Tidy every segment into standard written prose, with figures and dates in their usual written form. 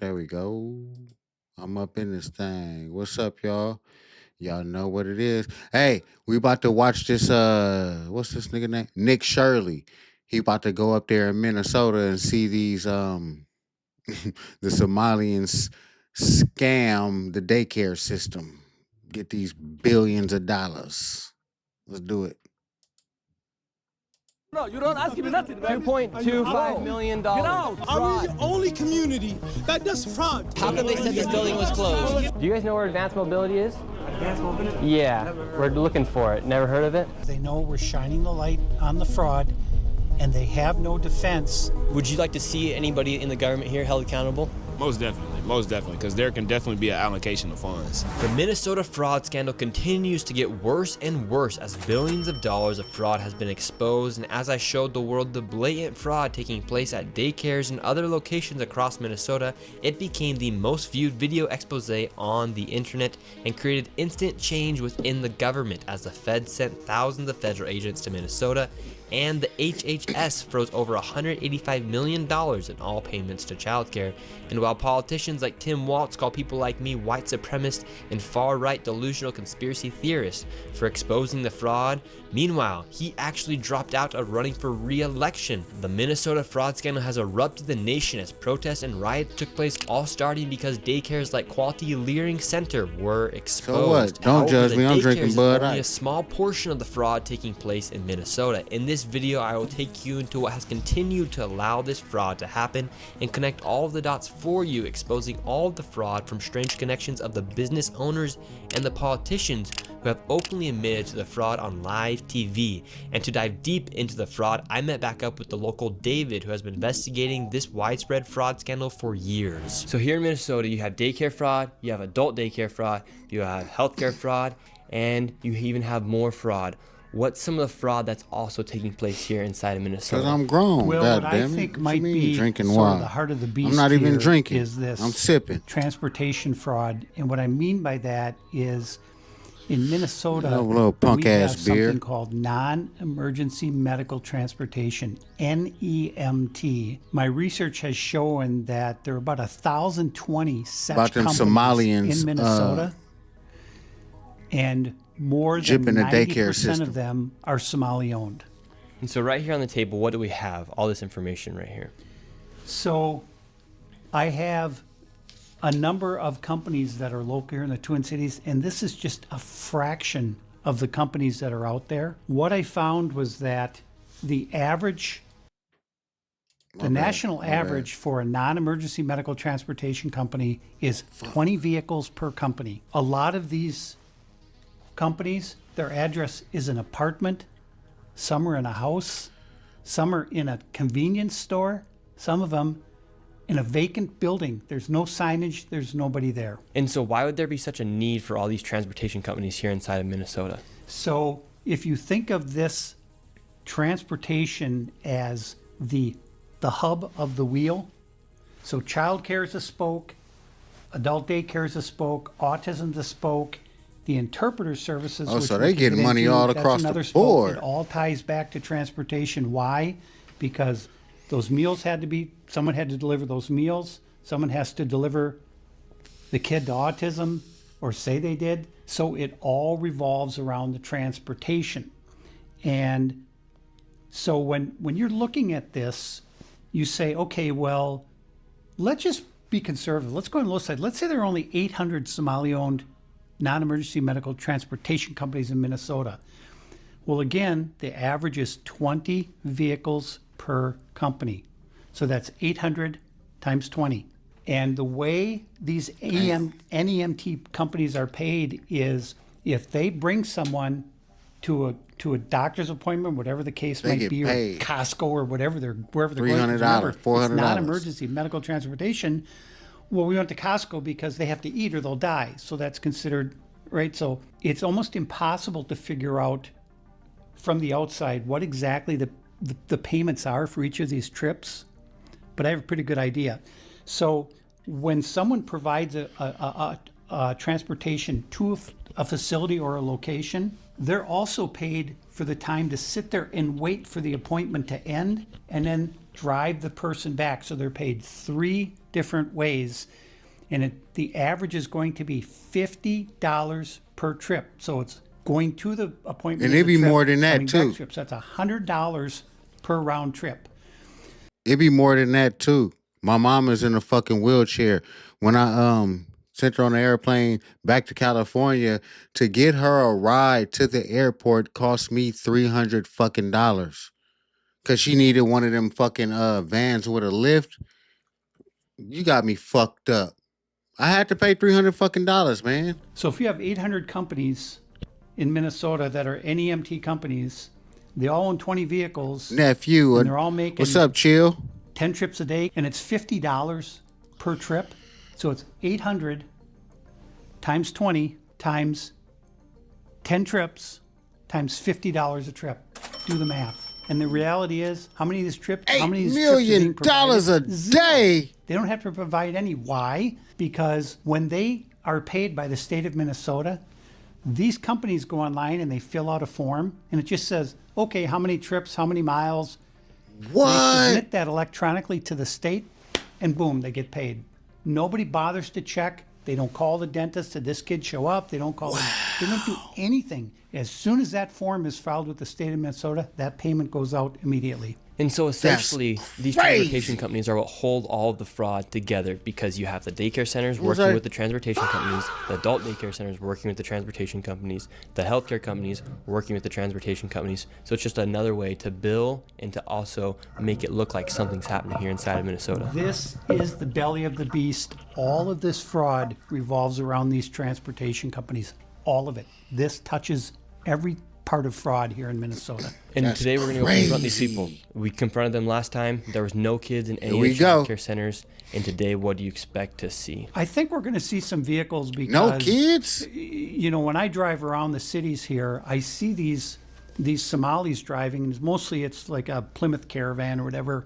There we go. I'm up in this thing. What's up, y'all? Y'all know what it is. Hey, we about to watch this what's this nigga name? Nick Shirley. He about to go up there in Minnesota and see these the Somalians scam the daycare system. Get these billions of dollars. Let's do it. No, you don't ask me nothing, man. $2.25 million. Get out. Are we the only community that does fraud? How come they said this building was closed? Do you guys know where advanced mobility is? Advanced mobility? Yeah, we're looking for it. Never heard of it? They know we're shining the light on the fraud, and they have no defense. Would you like to see anybody in the government here held accountable? Most definitely, because there can definitely be an allocation of funds. The Minnesota fraud scandal continues to get worse and worse as billions of dollars of fraud has been exposed, and as I showed the world the blatant fraud taking place at daycares and other locations across Minnesota, it became the most viewed video expose on the internet and created instant change within the government as the Fed sent thousands of federal agents to Minnesota, and the HHS froze over $185 million in all payments to childcare. And while politicians like Tim Walz call people like me white supremacists and far-right delusional conspiracy theorists for exposing the fraud, meanwhile, he actually dropped out of running for re-election. The Minnesota fraud scandal has erupted the nation as protests and riots took place, all starting because daycares like Quality Learning Center were exposed. So what? Don't judge me. I'm drinking Bud only Ice. a small portion of the fraud taking place in Minnesota. In this video, I will take you into what has continued to allow this fraud to happen and connect all of the dots for you, exposing all of the fraud from strange connections of the business owners and the politicians who have openly admitted to the fraud on live TV. And to dive deep into the fraud, I met back up with the local David, who has been investigating this widespread fraud scandal for years. So here in Minnesota, you have daycare fraud, you have adult daycare fraud, you have healthcare fraud, and you even have more fraud. What's some of the fraud that's also taking place here inside of Minnesota? Because I'm grown. Well, God what I damn it. think What might you mean be drinking sort wine? of the heart of the beast I'm not even here drinking. is this I'm sipping. transportation fraud. And what I mean by that is in Minnesota, A little punk we ass have beer. something called non-emergency medical transportation, NEMT. My research has shown that there are about 1,020 such About them companies Somalians, in Minnesota, and more than jipping the daycare 90% system. of them are Somali-owned. And so right here on the table, what do we have? All this information right here. So I have a number of companies that are local here in the Twin Cities, and this is just a fraction of the companies that are out there. What I found was that the average, national average for a non-emergency medical transportation company is 20 vehicles per company. A lot of these companies, their address is an apartment, some are in a house, some are in a convenience store, some of them in a vacant building. There's no signage, there's nobody there. And so why would there be such a need for all these transportation companies here inside of Minnesota? So if you think of this transportation as the hub of the wheel, so childcare is a spoke, adult daycare is a spoke, autism is a spoke, the interpreter services. Oh, which so we they can getting get money into, all that's across the another spoke. board. It all ties back to transportation. Why? Because those meals had to be, someone had to deliver those meals, someone has to deliver the kid to autism, or say they did. So it all revolves around the transportation. And so when you're looking at this, you say, okay, well, let's just be conservative. Let's go on the low side. Let's say there are only 800 Somali-owned non-emergency medical transportation companies in Minnesota. Well, again, the average is 20 vehicles per company. So that's 800 times 20. And the way these NEMT companies are paid is if they bring someone to a doctor's appointment, whatever the case They might get be, or paid. Costco or wherever they're going. $300, Remember, $400. It's not emergency medical transportation. Well, we went to Costco because they have to eat or they'll die. So that's considered, right? So it's almost impossible to figure out from the outside what exactly the payments are for each of these trips. But I have a pretty good idea. So when someone provides a transportation to a facility or a location, they're also paid for the time to sit there and wait for the appointment to end and then drive the person back. So they're paid 3 different ways. And the average is going to be $50 per trip. So it's going to the appointment. And it'd be trip, more than that, coming back too. Trips. That's $100 per round trip. It'd be more than that too. My mom is in a fucking wheelchair. When I sent her on the airplane back to California, to get her a ride to the airport cost me $300 fucking dollars. Cause she needed one of them fucking vans with a lift. You got me fucked up. I had to pay $300 fucking dollars, man. So if you have 800 companies in Minnesota that are NEMT companies, they all own 20 vehicles. Nephew, And they're all making what's up, Chill? 10 trips a day, and it's $50 per trip. So it's 800 times 20 times 10 trips times $50 a trip. Do the math. And the reality is, how many of these trips? How many of $8 these trips are being million provided? a Zero. day. They don't have to provide any. Why? Because when they are paid by the state of Minnesota, these companies go online and they fill out a form, and it just says, okay, how many trips, how many miles. They What? submit that electronically to the state, and boom, they get paid. Nobody bothers to check. They don't call the dentist. Did this kid show up? They don't call. They don't do anything. As soon as that form is filed with the state of Minnesota, that payment goes out immediately. And so essentially, these crazy. transportation companies are what hold all of the fraud together, because you have the daycare centers Was working I- with the transportation companies, the adult daycare centers working with the transportation companies, the healthcare companies working with the transportation companies. So it's just another way to bill and to also make it look like something's happening here inside of Minnesota. This is the belly of the beast. All of this fraud revolves around these transportation companies. All of it. This touches every part of fraud here in Minnesota. And That's today we're going to go confront these crazy. people. We confronted them last time. There was no kids in any Here we of the go. care centers. And today, what do you expect to see? I think we're going to see some vehicles because No kids? you know, when I drive around the cities here, I see these Somalis driving, and mostly it's like a Plymouth Caravan or whatever,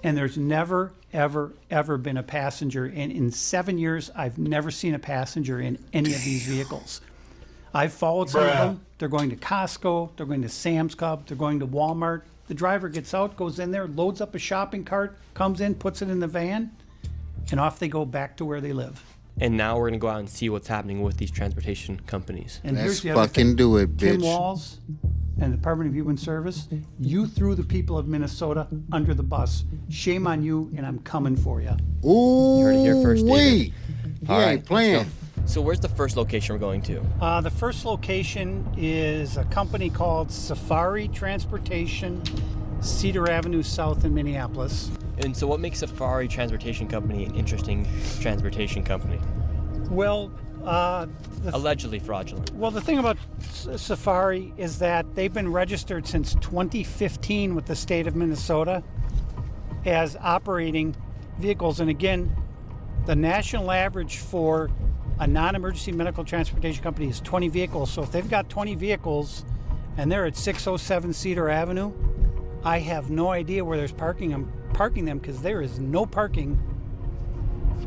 and there's never, ever been a passenger. And in 7 years, I've never seen a passenger in any of these vehicles. I've followed some of them. They're going to Costco, they're going to Sam's Club, they're going to Walmart. The driver gets out, goes in there, loads up a shopping cart, comes in, puts it in the van, and off they go back to where they live. And now we're going to go out and see what's happening with these transportation companies. And Let's here's the other fucking thing. do it, Tim bitch. Walz and the Department of Human Service, you threw the people of Minnesota under the bus. Shame on you, and I'm coming for you. Ooh, You heard it here first, David. wait. He All right, ain't playing. let's go. So where's the first location we're going to? The first location is a company called Safari Transportation, Cedar Avenue South in Minneapolis. And so what makes Safari Transportation Company an interesting transportation company? Well, Allegedly fraudulent. the thing about Safari is that they've been registered since 2015 with the state of Minnesota as operating vehicles. And again, the national average for a non-emergency medical transportation company is 20 vehicles. So if they've got 20 vehicles and they're at 607 Cedar Avenue, I have no idea where there's parking them because there is no parking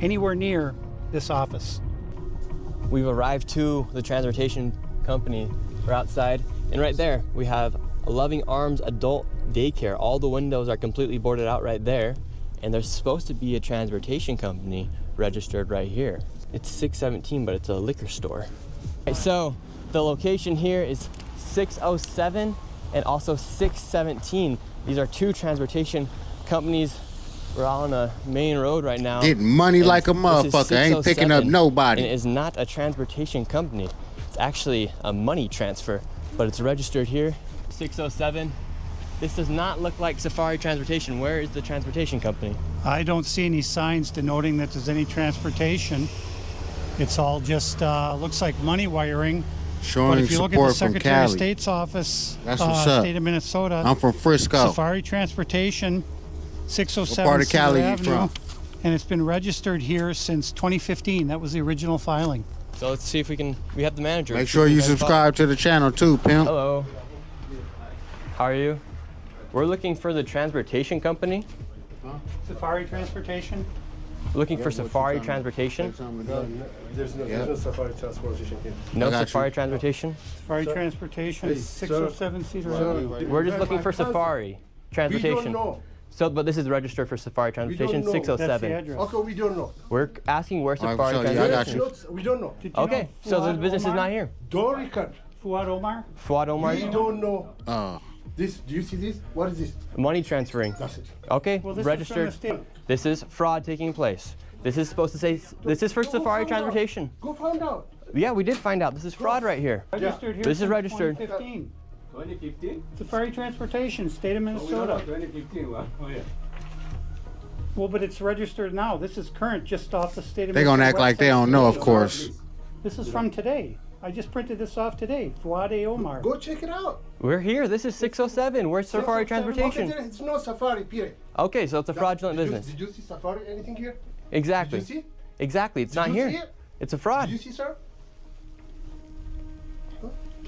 anywhere near this office. We've arrived to the transportation company. We're outside, and right there we have a Loving Arms adult daycare. All the windows are completely boarded out right there, and there's supposed to be a transportation company registered right here. It's 617, but it's a liquor store. Right, so the location here is 607 and also 617. These are two transportation companies. We're on a main road right now. Getting money and like a this is motherfucker. Ain't picking up 607, nobody. And it is not a transportation company. It's actually a money transfer, but it's registered here. 607. This does not look like Safari Transportation. Where is the transportation company? I don't see any signs denoting that there's any transportation. It's all just looks like money wiring. But Showing if you look at the support from Secretary of Cali. State's office, That's what's up. state of Minnesota, I'm from Frisco. Safari Transportation, 607 What part of Cedar Cali you Avenue, from? and it's been registered here since 2015. That was the original filing. So let's see if we have the manager. Make Let's see sure if we you can find- subscribe to the channel too, pimp. Hello. How are you? We're looking for the transportation company. Safari Transportation? Looking for Safari Transportation. There's no Safari transportation here. No I got Safari you. Transportation. Safari Transportation, 607 Cedar Avenue. We're just looking for Safari We Transportation. don't know. So, but this is registered for Safari Transportation know. That's the 607. address. Okay, we don't know. We're asking where All right, Safari so yeah, I got Transportation. you. We don't know. Did you Okay, know so the Fuad business is Omar? not here. Don't record. Fuad Omar? Fuad Omar, We don't know. Oh. This, do you see this? What is this? money transferring. That's it. Okay, Well, this registered. is from the state. This is fraud taking place. This is supposed to say, this is for Go Safari find out. Transportation. Go find out. Yeah, we did find out. This is fraud right here. Registered here This is since registered. 2015. 2015? Safari Transportation, state of We don't know Minnesota. 2015 one. Oh, yeah. Well, but it's registered now. This is current, just off the state of They gonna act like they don't know, of course. This is from today. I just printed this off today. Fuad Omar. Go check it out. We're here. This is 607. Where's Safari Okay, Transportation? then it's no Safari, period. Okay, so it's a fraudulent Did you- business. Did you see Safari anything here? Exactly. Did you see? Exactly. It's Did not you here. see it? It's a fraud. Did you see, sir?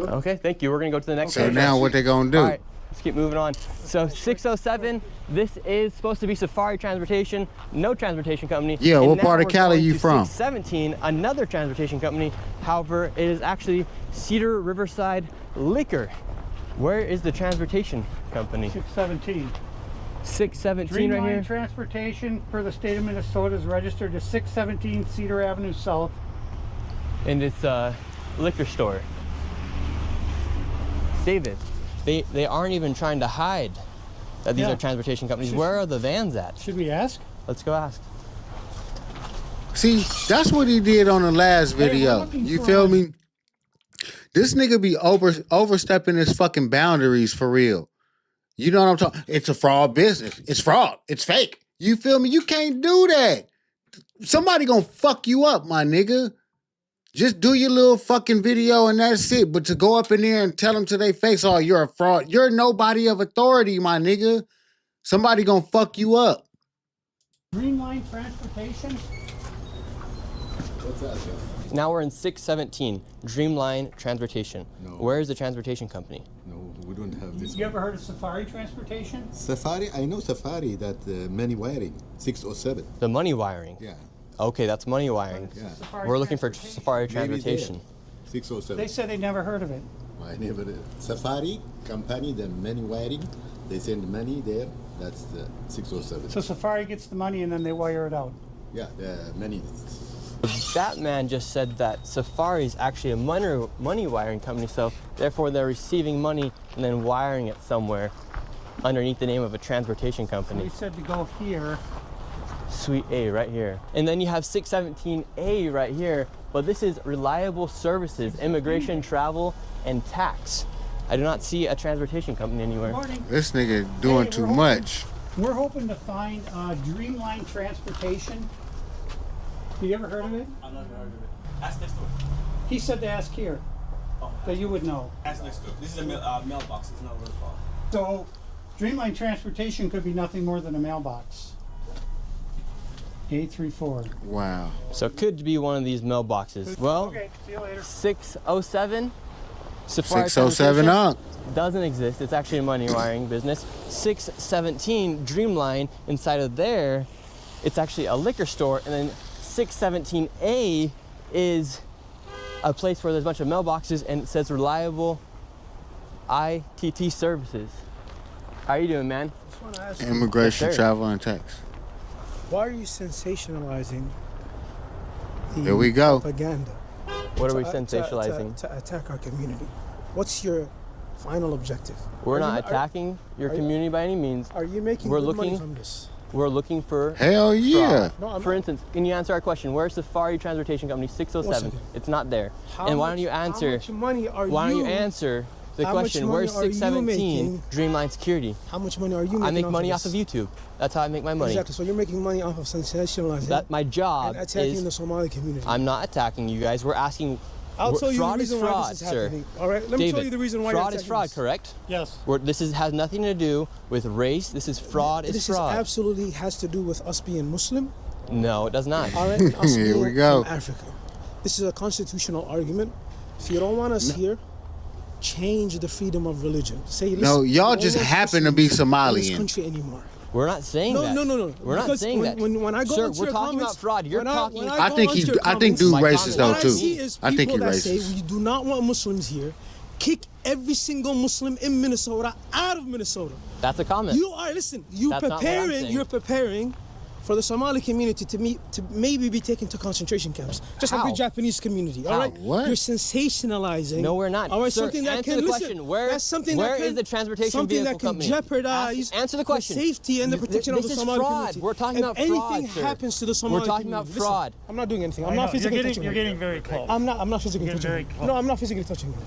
Okay, thank you. We're gonna go to the next So page. now what they gonna do? All right, let's keep moving on. So 607, this is supposed to be Safari Transportation, no transportation company. Yeah, And what now part of we're Cali going you to from? 617, another transportation company. However, it is actually Cedar Riverside Liquor. Where is the transportation company? 617. 617 right Dreamline here. Transportation for the state of Minnesota is registered to 617 Cedar Avenue South. And it's a liquor store. David, they aren't even trying to hide that these Yeah. are transportation companies. Where are the vans at? Should we ask? Let's go ask. See, that's what he did on the last video. looking You for feel a- me? This nigga be overstepping his fucking boundaries for real. You know what I'm talking? It's a fraud business. It's fraud. It's fake. You feel me? You can't do that. Somebody gonna fuck you up, my nigga. Just do your little fucking video and that's it. But to go up in there and tell them to their face, oh, you're a fraud. You're nobody of authority, my nigga. Somebody gonna fuck you up. Dreamline Transportation? What's that? Now we're in 617, Dreamline Transportation. No. Where is the transportation company? No, we don't have this You one. ever heard of Safari Transportation? Safari, I know Safari, that many wiring, 607. The money wiring. Yeah. Okay, that's money wiring. Yeah. Safari We're looking for Transportation? Safari Maybe there. Transportation. 607. They said they never heard of it. I never. Safari company, the money wiring, they send money there. That's the 607. So Safari gets the money and then they wire it out. Yeah, the money. That man just said that Safari is actually a money wiring company, so therefore they're receiving money and then wiring it somewhere underneath the name of a transportation They company. said to go here. Suite A right here. And then you have 617A right here, but this is reliable services, immigration, travel, and tax. I do not see a transportation company anywhere. Morning. This nigga doing Hey, too we're hoping- much. We're hoping to find Dreamline Transportation. You ever heard of it? I've never heard of it. Ask next door. He said to ask here, that you would know. Ask next door. This is a mailbox. It's not a road call. So Dreamline Transportation could be nothing more than a mailbox. 834. Wow. So it could be one of these mailboxes. Well, Okay, see you later. 607, Safari 607 Transportation up. doesn't exist. It's actually a money wiring business. 617 Dreamline, inside of there, it's actually a liquor store. And then 617A is a place where there's a bunch of mailboxes and it says reliable ITT services. How you doing, man? just want to ask you, Immigration, Yes, sir. travel, and tax. why are you sensationalizing the Here we go. propaganda? What are we to- sensationalizing? To attack our community. What's your final objective? We're Are not you- attacking your are you- community by any means. Are you making We're good money looking- from this? We're looking for Hell yeah. No, I'm For not. instance, can you answer our question? Where's Safari Transportation Company 607? 1 second. It's not there. How And why much- don't you answer? How much money are Why don't you you? answer the how much question? money Where's are you 617 making? Dreamline Security? How much money are you making? I make off money of off of this? YouTube. That's how I make my money. Exactly. So you're making money off of sensationalizing That my job and attacking is. the Somali community. I'm not attacking you guys. We're asking. I'll tell you the fraud is reason why fraud, this is sir. happening. All right. Let me David, tell you the reason why fraud you're is attacking fraud, this. correct? Yes. This has nothing to do with race. This is fraud. This is fraud. absolutely has to do with us being Muslim. No, it does not. All right, and us Here being we go. from Africa. This is a constitutional argument. If you don't want us here, change the freedom of religion. Say, listen, No, y'all no just more happen to be Muslims in Somalian. this country anymore. We're not saying that. No. We're not Because saying when- that. when I go Sir, into we're your talking comments- about fraud. You're when I- talking. when I go think onto he. your I think dude My racist comments- though What I too. see is I think he people that say racist. we do not want Muslims here. Kick every single Muslim in Minnesota out of Minnesota. That's a comment. You are, listen, you're That's not what I'm saying. preparing for the Somali community to maybe be taken to concentration camps, just like How? the Japanese community. All right, What? You're sensationalizing. No, we're not. All right, Sir, something that answer can the listen. question. Where- That's something where that can, is the transportation something vehicle that can company? jeopardize Answer the question. the safety and the protection of This the is Somali fraud. community. We're talking if about fraud, anything sir. happens to the Somali We're talking about community, fraud. listen, I'm not doing anything. I'm not physically touching You're her. getting very close. I'm not physically You're touching very her. close. No, I'm not physically touching her.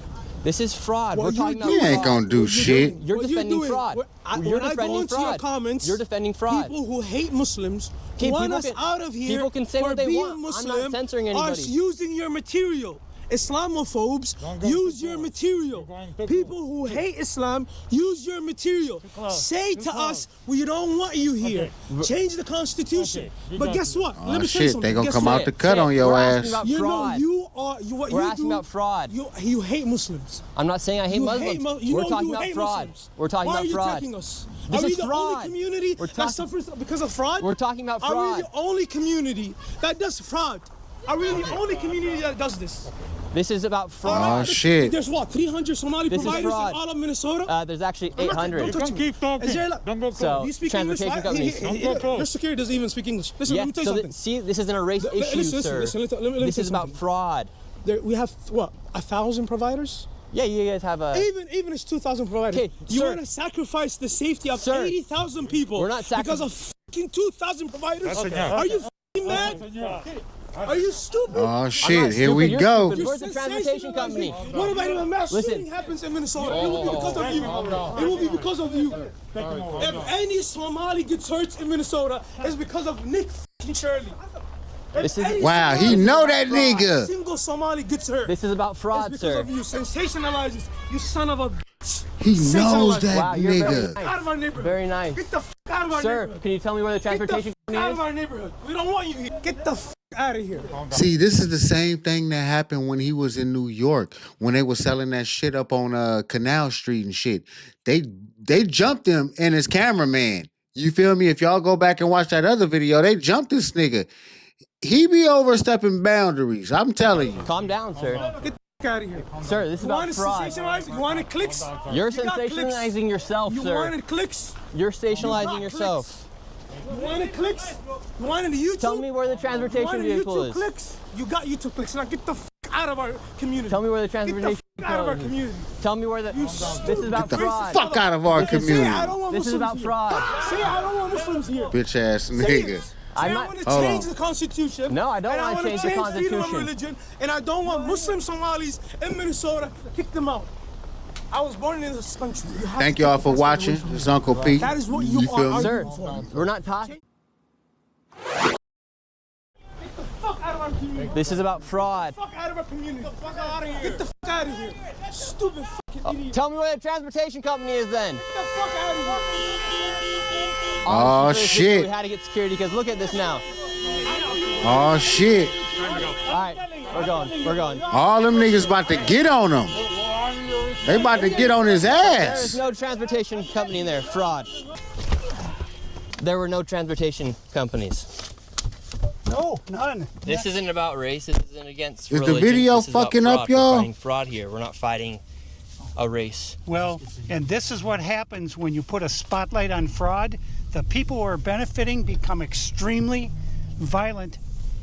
This is fraud. What We're you talking about do- You ain't fraud. gonna do shit. You're What defending doing- fraud. when You're I go defending into your fraud. comments, You're defending fraud. People who hate Muslims Okay, want people us can- out of here people can say for what they being want. I'm not Muslim, censoring are anybody. using your material. Islamophobes use your material. People who hate Islam use your material. Say to us, we don't want you here. Change the Constitution. But guess what? Oh, Let me tell you shit, something. they gonna Guess come what? out the cut on your We're ass. asking about You know, fraud. what We're you asking do, about fraud. You hate Muslims. I'm not saying I hate You Muslims. you We're know talking you about hate fraud. Muslims. We're talking Why about are you fraud. attacking us? This Are we is the fraud. only community We're that talking- suffers because of fraud? We're talking about Are fraud. we the only community that does fraud? Are we the only community that does this? This is about fraud. Oh shit. There's what, 300 Somali This is providers in fraud. all of Minnesota? There's actually I'm not- 800. Don't touch me. Is there like, So, you speak English? transportation companies. Your security doesn't even speak English. Listen, Yeah, let me tell you so something. see, this isn't a race issue, listen, sir. listen, let me This tell is you about something. fraud. We have, what, 1,000 providers? Yeah, you guys have a... Even it's 2,000 providers. Okay, you sir. want to sacrifice the safety of Sir. 80,000 people We're not because of fucking 2,000 providers? Are you fucking mad? Are you stupid? Oh I'm shit, not here we stupid, go. you're stupid. Where's the transportation company? What about if a mass Listen. shooting happens in Minnesota? It will be because of you. It will be because of you. If any Somali gets hurt in Minnesota, it's because of Nick fucking Shirley. This is- Any Wow, he Somali know gets that hurt, nigga. a single Somali gets hurt. This is about It's fraud, because sir. of you. Sensationalizes. You son of a bitch. He knows Sensationalizes. that Wow, you're very nigga. nice. Out of our neighborhood. Very nice. Get the f out of our Sir, neighborhood. can you tell me where the Get the transportation f out of company our neighborhood. We don't want you here. Get the f out of here. See, this is the same thing that happened when he was in New York when they were selling that shit up on Canal Street and shit. They jumped him and his cameraman. You feel me? If y'all go back and watch that other video, they jumped this nigga. He be overstepping boundaries. I'm telling you. is? Calm down, sir. Get the f out of here. Sir, this is You about want to fraud. sensationalize? You wanted clicks? You're You got clicks. sensationalizing yourself, You sir. wanted clicks? You're You sensationalizing got yourself. You wanted clicks? You wanted the YouTube? Tell me where the You transportation wanted vehicle YouTube is. clicks? You got YouTube clicks. Now get the f out of our community. Tell me where the Get the transportation f out of our vehicle is. community. Tell me where the... This is about Get the fraud. fuck out of our Say I community. don't want This is Muslims about here. fraud. Say I don't want Muslims here. Bitch ass Say nigga. it. Say I'm I not- want to Hold change on. the Constitution. No, I don't and wanna wanna change the freedom of Constitution. religion, and I don't want Muslim Somalis in Minnesota. Kick them out. I was born in this country. You have Thank to y'all take for the watching. Constitution. It's Uncle P. That is what you feel are. me? Sir, we're not talking... Fuck out of our community. This is about fraud. Fuck out of our community. Get the fuck out of here. Get the fuck out of here. Stupid fucking idiot. Tell me where the transportation company is then. Get the fuck out of here. Oh Obviously, for this video, shit. We had to get security because look at this now. Oh shit. All right, we're going. We're going. All them niggas about to get on him. They about to get on his There is ass. no transportation company in there. Fraud. There were no transportation companies. No, none. This isn't about race. This isn't against Is the religion. video This is about fucking up, fraud. We're y'all? fighting fraud here. We're not fighting a race. Well, and this is what happens when you put a spotlight on fraud. The people who are benefiting become extremely violent,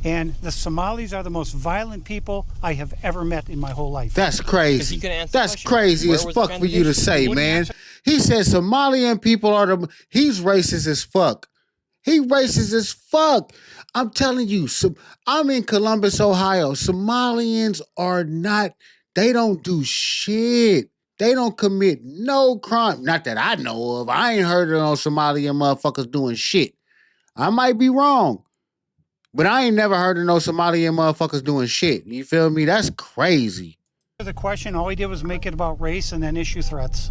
and the Somalis are the most violent people I have ever met in my whole life. That's Because crazy. you can answer the That's question. crazy Where as was the fuck for you to say, transportation? man. He said Somalian people are the. He's racist as fuck. He racist as fuck. I'm telling you. I'm in Columbus, Ohio. Somalians are not. They don't do shit. They don't commit no crime. Not that I know of. I ain't heard of no Somalian motherfuckers doing shit. I might be wrong. But I ain't never heard of no Somalian motherfuckers doing shit. You feel me? That's crazy. The question, all he did was make it about race and then issue threats.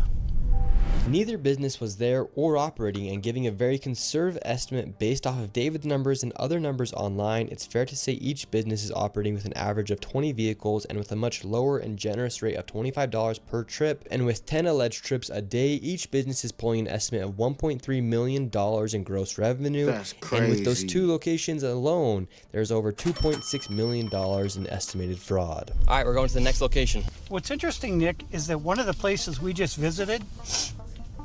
Neither business was there or operating, and giving a very conservative estimate based off of David's numbers and other numbers online, it's fair to say each business is operating with an average of 20 vehicles and with a much lower and generous rate of $25 per trip. And with 10 alleged trips a day, each business is pulling an estimate of $1.3 million in gross revenue. That's crazy. And with those 2 locations alone, there's over $2.6 million in estimated fraud. All right, we're going to the next location. What's interesting, Nick, is that one of the places we just visited,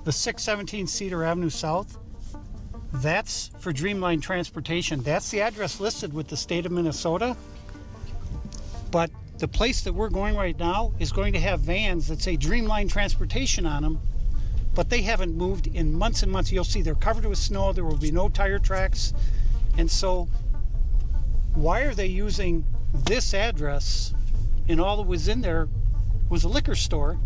the 617 Cedar Avenue South, that's for Dreamline Transportation. That's the address listed with the state of Minnesota. But the place that we're going right now is going to have vans that say Dreamline Transportation on them, but they haven't moved in months and months. You'll see they're covered with snow. There will be no tire tracks. And so why are they using this address? And all that was in there was a liquor store.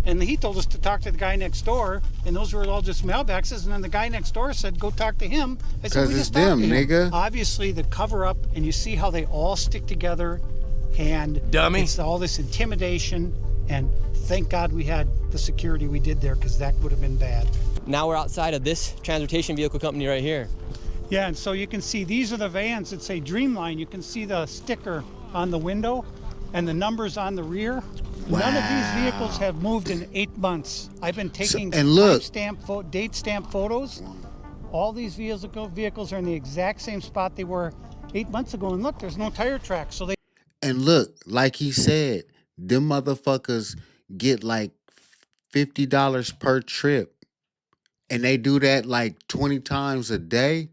And he told us to talk to the guy next door, and those were all just mailboxes. And then the guy next door said, "Go talk to him." I said, Because it's them, nigga. Obviously, the cover up, and you see how they all stick together, and Dummy. it's all this intimidation. And thank God we had the security we did there, because that would have been bad. Now we're outside of this transportation vehicle company right here. Yeah, and so you can see these are the vans that say Dreamline. You can see the sticker on the window and the numbers on the rear. Wow. None of these vehicles have moved in 8 months. I've been taking and look, date stamp photos. All these vehicles are in the exact same spot they were 8 months ago. And look, there's no tire tracks. So they. And look, like he said, them motherfuckers get like $50 per trip. And they do that like 20 times a day.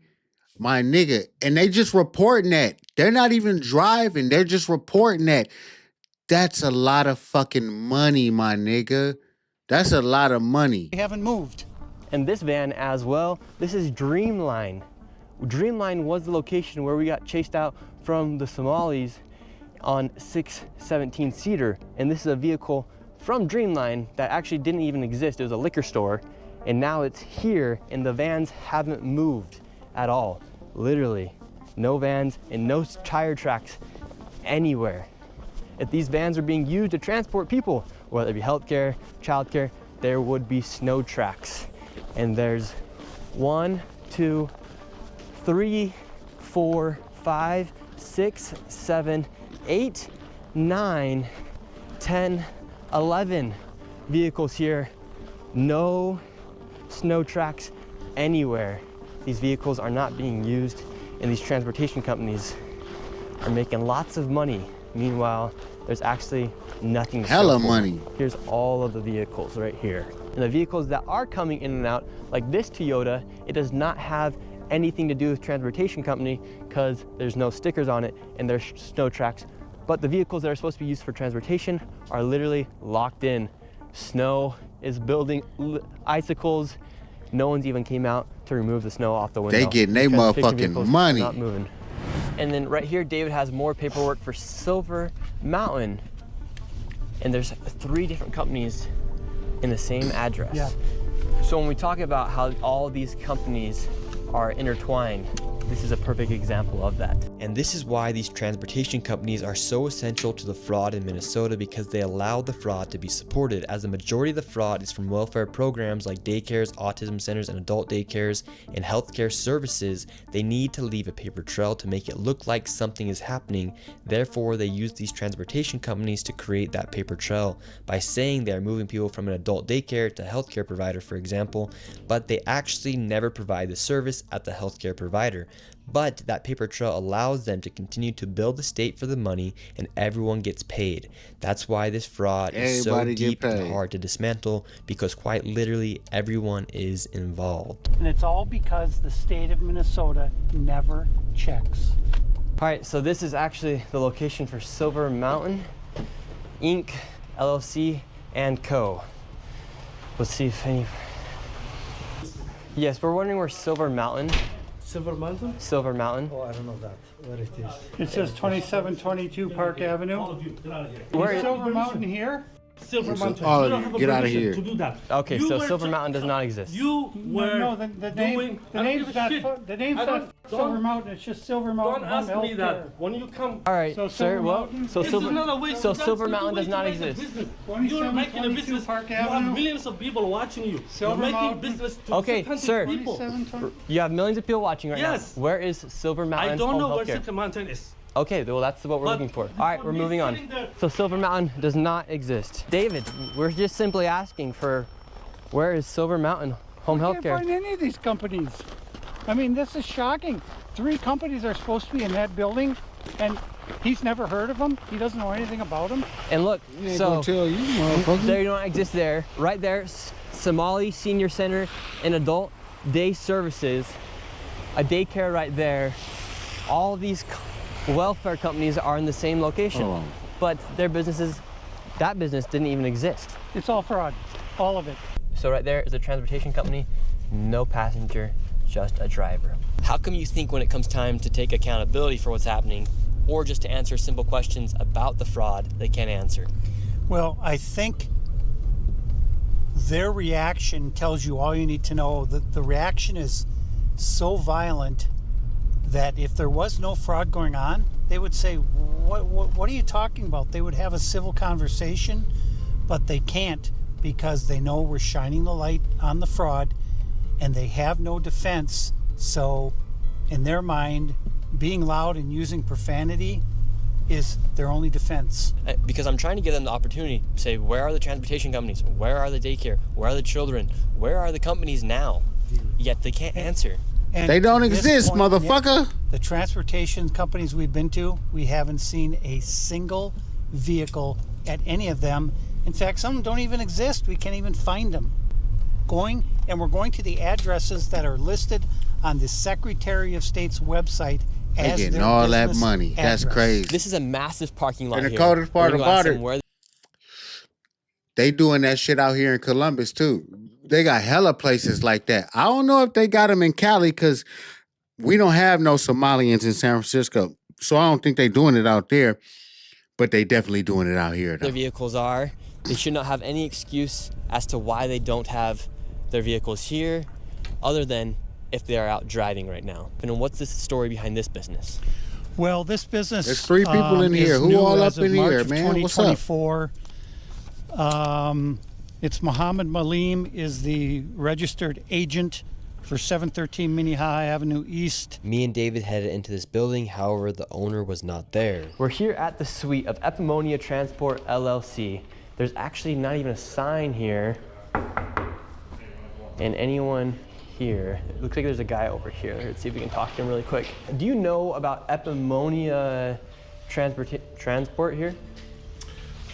My nigga. And they just reporting that. They're not even driving. They're just reporting that. That's a lot of fucking money, my nigga. That's a lot of money. They haven't moved. And this van as well, this is Dreamline. Dreamline was the location where we got chased out from the Somalis on 617 Cedar. And this is a vehicle from Dreamline that actually didn't even exist. It was a liquor store. And now it's here, and the vans haven't moved at all. Literally, no vans and no tire tracks anywhere. If these vans are being used to transport people, whether it be healthcare, childcare, there would be snow tracks. And there's 1, 2, 3, 4, 5, 6, 7, 8, 9, 10, 11 vehicles here. No snow tracks anywhere. These vehicles are not being used, and these transportation companies are making lots of money. Meanwhile, there's actually nothing to Hella show for. money. Here's all of the vehicles right here. And the vehicles that are coming in and out, like this Toyota, it does not have anything to do with transportation company because there's no stickers on it and there's snow tracks. But the vehicles that are supposed to be used for transportation are literally locked in. Snow is building icicles. No one's even came out to remove the snow off the window. They getting they because the picture motherfucking vehicles are money. Not moving. And then right here, David has more paperwork for Silver Mountain. And there's 3 different companies in the same address. Yeah. So when we talk about how all these companies are intertwined, this is a perfect example of that. And this is why these transportation companies are so essential to the fraud in Minnesota, because they allow the fraud to be supported, as the majority of the fraud is from welfare programs like daycares, autism centers, and adult daycares, and healthcare services. They need to leave a paper trail to make it look like something is happening. Therefore, they use these transportation companies to create that paper trail by saying they are moving people from an adult daycare to a healthcare provider, for example, but they actually never provide the service at the healthcare provider. But that paper trail allows them to continue to bill the state for the money, and everyone gets paid. That's why this fraud is so Everybody get deep and paid. hard to dismantle, because quite literally everyone is involved. And it's all because the state of Minnesota never checks. All right, so this is actually the location for Silver Mountain Inc., LLC, and Co. Let's see if any... Yes, we're wondering where Silver Mountain. Silver Mountain? Silver Mountain. Oh, I don't know that. Where it is. It says 2722 Park Avenue. Where Is is Silver Mountain here? Silver So, Mountain. oh, You don't have a get outta permission here. to do that. Okay, You so were Silver ju- Mountain does not exist. You were No, the name, doing. the I don't name's give a not, shit. the name's I not don't- Silver don't- Mountain, it's just Silver Mountain Don't Home ask me Health that. Care. When you come. All right, So sir. Silver Well, Mountain- so It's Silver, another way. so that's Silver the Mountain way does to not make a exist. business. 27, You're making a 22 business. Park You Avenue. have millions of people watching you. Silver You're making Mountain. business to Okay, different sir. people. 27, You have millions of people watching right Yes. now. Where is Silver Mountain I don't Home know Health where Care? Silver Mountain is. Okay, well that's what we're But looking for. All right, we're me moving on. sitting there- So Silver Mountain does not exist. David, we're just simply asking for where is Silver Mountain Home Health Can't Care? find any of these companies. I mean, this is shocking. 3 companies are supposed to be in that building, and he's never heard of them. He doesn't know anything about them. And look, He ain't so gonna tell you, motherfucker. they don't exist there. Right there, Somali Senior Center and Adult Day Services, a daycare right there. All of these welfare companies are in the same location, Hold on. but their businesses, that business didn't even exist. It's all fraud, all of it. So right there is a transportation company, no passenger, just a driver. How come you think when it comes time to take accountability for what's happening, or just to answer simple questions about the fraud, they can't answer? Well, I think their reaction tells you all you need to know. The reaction is so violent that if there was no fraud going on, they would say, what are you talking about? They would have a civil conversation, but they can't because they know we're shining the light on the fraud and they have no defense. So in their mind, being loud and using profanity is their only defense. Because I'm trying to give them the opportunity to say, where are the transportation companies? Where are the daycare? Where are the children? Where are the companies now? Yet they can't answer. And They don't to this exist, point, Nick, motherfucker. the transportation companies we've been to, we haven't seen a single vehicle at any of them. In fact, some of them don't even exist. We can't even find them. We're going to the addresses that are listed on the Secretary of State's website They as getting their all that business money. That's address. crazy. This is a massive parking lot And the here. coldest part We're gonna go ask about them it- where They doing that shit out here in Columbus too. They got hella places like that. I don't know if they got them in Cali because we don't have no Somalians in San Francisco. So I don't think they doing it out there, but they definitely doing it out here. their Though. vehicles are. They should not have any excuse as to why they don't have their vehicles here, other than if they are out driving right now. And what's the story behind this business? Well, this business. There's 3 people in is here. Who new all as up of in March here, of man? What's up? 2024. It's Muhammad Malim is the registered agent for 713 Minnesoeta Avenue East. Me and David headed into this building, however, the owner was not there. We're here at the suite of Epimonia Transport LLC. There's actually not even a sign here. And anyone here, it looks like there's a guy over here. Let's see if we can talk to him really quick. Do you know about Epimonia Transport here?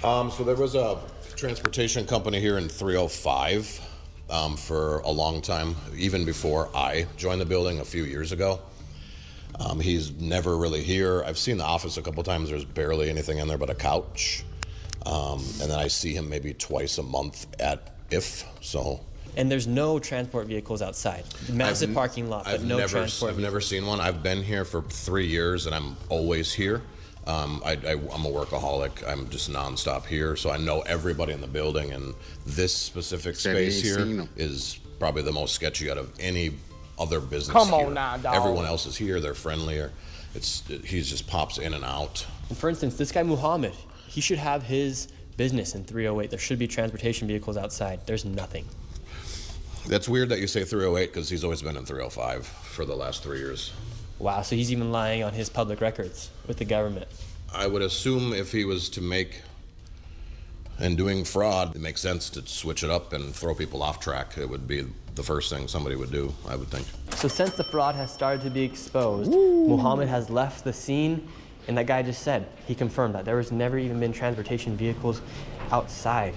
So there was a transportation company here in 305 for a long time, even before I joined the building a few years ago. He's never really here. I've seen the office a couple times. There's barely anything in there but a couch. And then I see him maybe twice a month at if, so. And there's no transport vehicles outside. Massive parking lot, but no transport. I've never seen one. I've been here for 3 years and I'm always here. I'm a workaholic. I'm just nonstop here, so I know everybody in the building. And this specific Said he space ain't seen here 'em. is probably the most sketchy out of any other business. Come on here. now, dog. Everyone else is here. They're friendlier. He just pops in and out. And for instance, this guy Muhammad, he should have his business in 308. There should be transportation vehicles outside. There's nothing. That's weird that you say 308 because he's always been in 305 for the last 3 years. Wow, so he's even lying on his public records with the government. I would assume if he was to make and doing fraud, it makes sense to switch it up and throw people off track. It would be the first thing somebody would do, I would think. So since the fraud has started to be exposed, Muhammad has left the scene, and that guy just said, he confirmed that there has never even been transportation vehicles outside.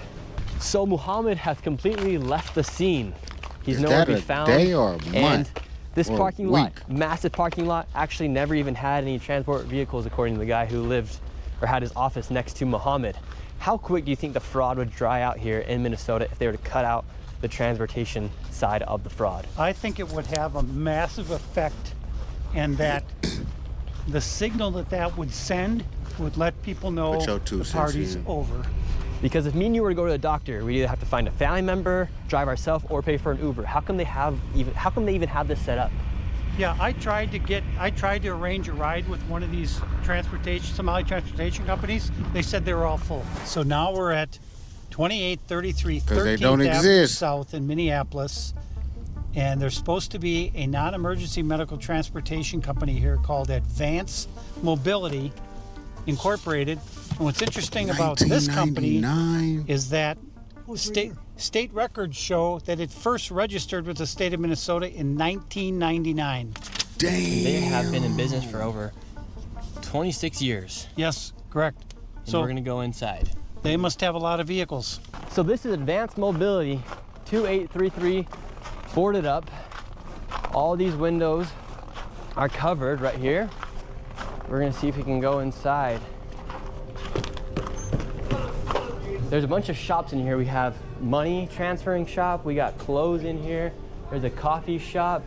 So Muhammad has completely left the scene. He's Is nowhere that to be a found. day or a And month this or a parking lot, week? massive parking lot, actually never even had any transport vehicles according to the guy who lived or had his office next to Muhammad. How quick do you think the fraud would dry out here in Minnesota if they were to cut out the transportation side of the fraud? I think it would have a massive effect, and that the signal that would send would let people know Put your 2 the cents party's in. over. Because if me and you were to go to the doctor, we either have to find a family member, drive ourselves, or pay for an Uber. How come they even have this set up? Yeah, I tried to arrange a ride with one of these Somali transportation companies. They said they were all full. So now we're at 2833 13th Avenue South in Minneapolis. And there's supposed to be a non-emergency medical transportation company here called Advanced Mobility Incorporated. And what's interesting about this company is that state records show that it first registered with the state of Minnesota in 1999. Damn. They have been in business for over 26 years. Yes, correct. And so we're gonna go inside. They must have a lot of vehicles. So this is Advanced Mobility 2833, boarded up. All these windows are covered right here. We're gonna see if we can go inside. There's a bunch of shops in here. We have money transferring shop. We got clothes in here. There's a coffee shop.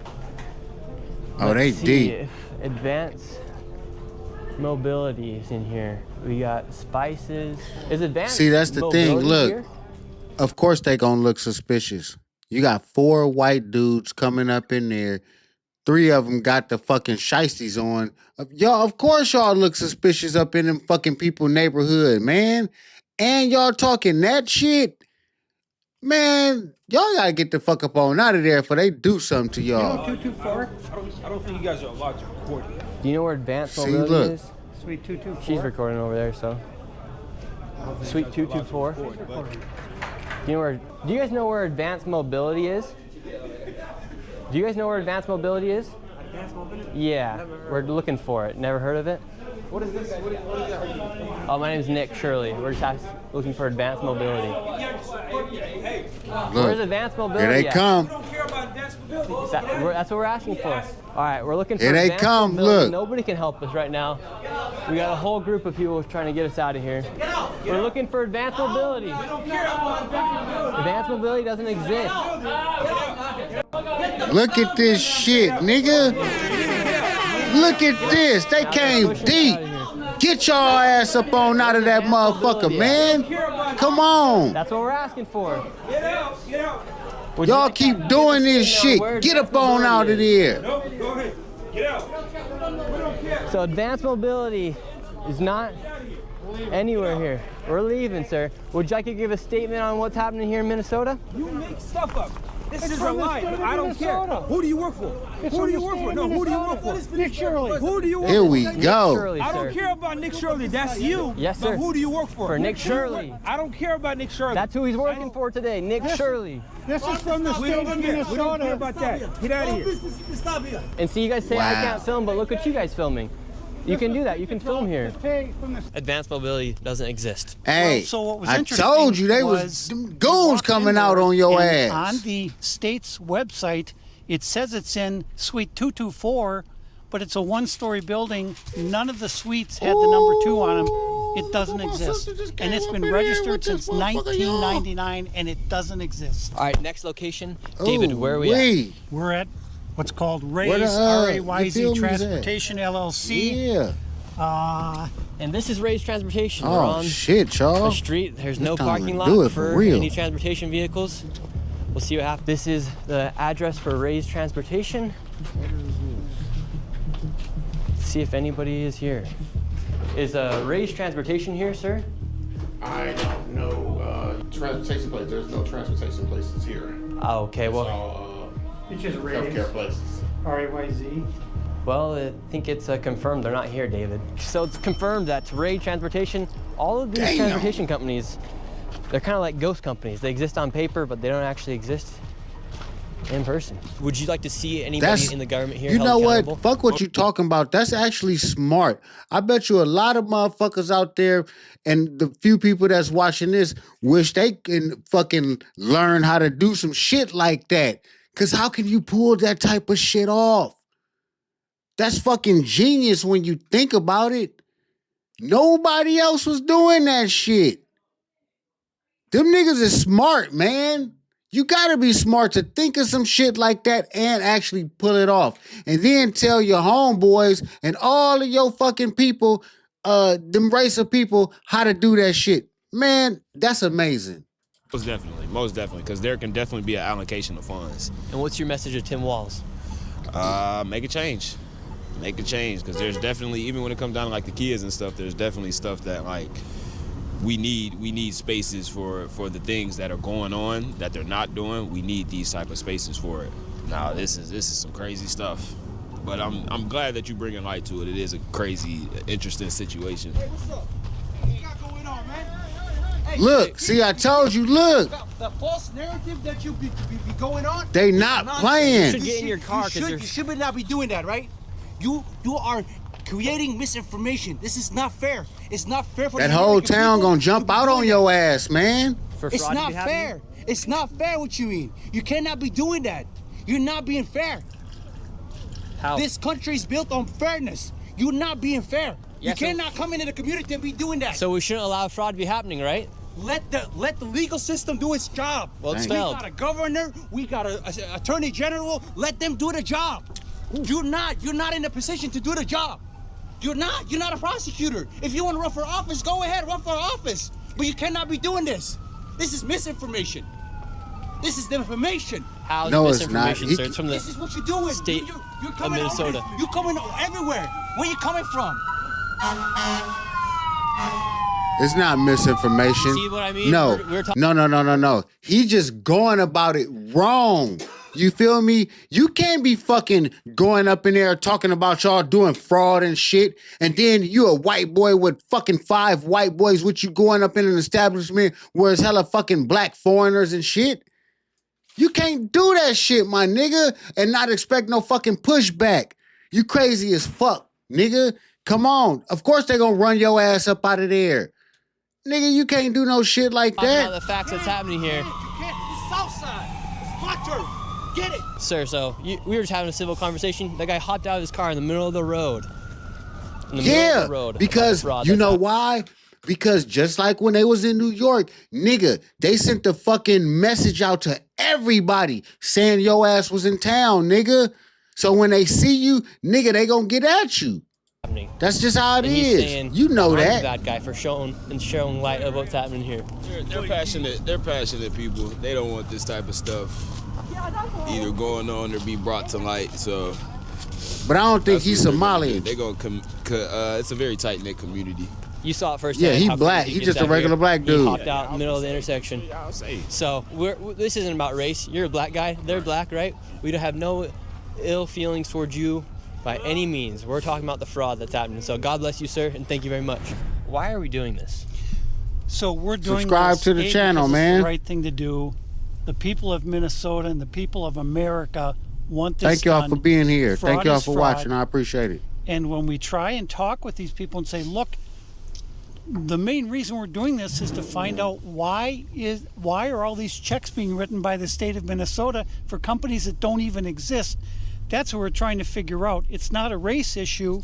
Oh, they deep. If Advanced Mobility is in here. We got spices. Is Advanced See, that's the thing. Mobility Look, here? of course they gonna look suspicious. You got 4 white dudes coming up in there. 3 of them got the fucking shiesties on. Y'all, of course y'all look suspicious up in them fucking people neighborhood, man. And y'all talking that shit. Man, y'all gotta get the fuck up on out of there before they do something to y'all. 224? I don't think you guys are allowed to record it. Do you know where Advanced See, Mobility look. is? Suite 224. She's recording over there, so. Suite 224. Do you guys know where Advanced Mobility is? Do you guys know where Advanced Mobility is? Advanced mobility? Yeah, we're looking for it. Never heard of it? What is this? What is that? Oh, my name is Nick Shirley. We're just looking for Advanced Mobility. Hey, Where's Advanced Mobility? Here they at? come. we don't care about advanced mobility. That's what we're asking for. All right, we're looking for Here they Advanced come, Mobility. look. Nobody can help us right now. We got a whole group of people trying to get us out of here. We're looking for Advanced Mobility. We don't care about advanced mobility. Advanced Mobility doesn't exist. Look at this shit, nigga. Look at this. They came deep. Get your ass up on out of that motherfucker, man. Come on. That's what we're asking for. Get out, get out. Y'all keep doing this shit. Get up on out of there. No, go ahead. Get out. We don't care. So Advanced Mobility is not anywhere here. We're leaving, sir. Would you like to give a statement on what's happening here in Minnesota? You make stuff up. This is a lie. I don't care. Who do you work for? Who do you work for? No, who do you work for? Nick Shirley. Who do you work Here for? we go. Shirley, I sir. don't care about Nick Shirley. That's you. Yes, sir. But who do you work for? For Nick Shirley. I don't care about Nick Shirley. That's who he's working for today, Nick Shirley. This is from the We state don't of care. We don't care Minnesota. about that. Get out of here. Stop here. And see, you guys say I Wow. can't film, but look at you guys filming. You can do that. You can film here. Pay from the Advanced Mobility doesn't exist. Hey, Well, so what was I interesting told you they was them we goons walked coming in out there, on your and ass. On the state's website, it says it's in Suite 224, but it's a one-story building. None of the suites had the number 2 on them. It doesn't my exist. sister just And came it's up been in here registered with this since motherfucker, y'all. 1999, and it doesn't exist. All right, next location. David, where are we at? Ooh-wee. We're at what's called Where the, Ray's, you R-A-Y-Z feel me, Transportation, LLC. Yeah. And this is Ray's Transportation. We're Oh on shit, y'all. the street. There's no time parking to lot do it for real. any transportation vehicles. We'll see what happens. This is the address for Ray's Transportation. See if anybody is here. Is Ray's Transportation here, sir? I don't know. Transportation place. There's no transportation places here. Oh, okay. It's Well, all It's just Ray's, healthcare places. R-A-Y-Z. well, I think it's confirmed they're not here, David. So it's confirmed that Ray Transportation, all of these transportation companies, they're kind of like ghost companies. They exist on paper, but they don't actually exist in person. Would you like to see anybody in the government here You held know what? accountable? Fuck what you talking about. That's actually smart. I bet you a lot of motherfuckers out there and the few people that's watching this wish they can fucking learn how to do some shit like that. Cause how can you pull that type of shit off? That's fucking genius when you think about it. Nobody else was doing that shit. Them niggas is smart, man. You gotta be smart to think of some shit like that and actually pull it off. And then tell your homeboys and all of your fucking people, them race of people, how to do that shit. Man, that's amazing. Most definitely, because there can definitely be an allocation of funds. And what's your message to Tim Walls? Make a change. Make a change, because there's definitely, even when it comes down to like the kids and stuff, there's definitely stuff that like we need spaces for the things that are going on that they're not doing. We need these type of spaces for it. Now this is some crazy stuff, but I'm glad that you bringing light to it. It is a crazy, interesting situation. Hey, what's up? What you got going on, man? Hey, Look, see, I told you, look. The false narrative that you be going on. They not playing. You should get in your car because you should not be doing that, right? You are creating misinformation. This is not fair. It's not fair for That the whole American town people gonna jump to be out doing on that. your ass, man. It's not fair. It's not fair what you mean. You cannot be doing that. You're not being fair. How? This country is built on fairness. You're not being fair. Yeah, you cannot come into the community and be doing that. So we shouldn't allow fraud to be happening, right? Let the legal system do its job. Well, it's we failed. got a governor. We got an attorney general. Let them do the job. You're not in a position to do the job. You're not a prosecutor. If you want to run for office, go ahead, run for office. But you cannot be doing this. This is misinformation. This is information. How's No, it's not. misinformation, sir? It's from the This is what you're doing. state You're of coming Minnesota. You're coming everywhere. Where you coming from? It's not misinformation. See what I mean? No, We're no. He just going about it wrong. You feel me? You can't be fucking going up in there talking about y'all doing fraud and shit, and then you a white boy with fucking 5 white boys with you going up in an establishment where it's hella fucking black foreigners and shit. You can't do that shit, my nigga, and not expect no fucking pushback. You crazy as fuck, nigga. Come on. Of course they gonna run your ass up out of there. Nigga, you can't do no shit like talking that. about the facts that's happening here. You can't. It's Southside. It's my turf. Get it. Sir, so we were just having a civil conversation. That guy hopped out of his car in the middle of the road. In the middle of the road. Because Fraud you that's know happening. why? Because just like when they was in New York, nigga, they sent the fucking message out to everybody saying your ass was in town, nigga. So when they see you, nigga, they gonna get at you. That's just how it And he's is. saying, You know I'm the that. bad guy for showing light of what's happening here. They're passionate. They're passionate people. They don't want this type of stuff either going on or be brought to light. So, But I don't think that's he's what they're gonna Somalian. do. They gonna it's a very tight knit community. You saw it first. Yeah, he black. He just a regular black He dude. hopped out in the middle of the intersection. Yeah, I'll say. So this isn't about race. You're a black guy. They're black, right? We don't have no ill feelings towards you by any means. We're talking about the fraud that's happening. So God bless you, sir, and thank you very much. Why are we doing this? So we're doing Subscribe this, to the A, channel, because it's man. the right thing to do. The people of Minnesota and the people of America want this Thank y'all done. for being here. Fraud Thank y'all is for fraud. watching. I appreciate it. And when we try and talk with these people and say, look, the main reason we're doing this is to find out why are all these checks being written by the state of Minnesota for companies that don't even exist. That's what we're trying to figure out. It's not a race issue,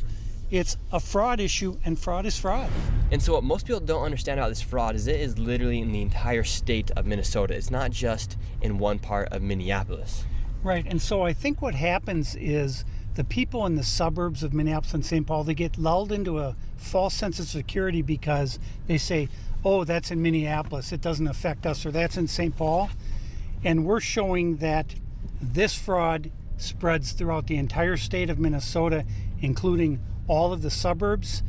it's a fraud issue, and fraud is fraud. And so what most people don't understand about this fraud is it is literally in the entire state of Minnesota. It's not just in one part of Minneapolis. Right, and so I think what happens is the people in the suburbs of Minneapolis and St. Paul, they get lulled into a false sense of security because they say, oh, that's in Minneapolis, it doesn't affect us, or that's in St. Paul. And we're showing that this fraud spreads throughout the entire state of Minnesota, including all of the suburbs,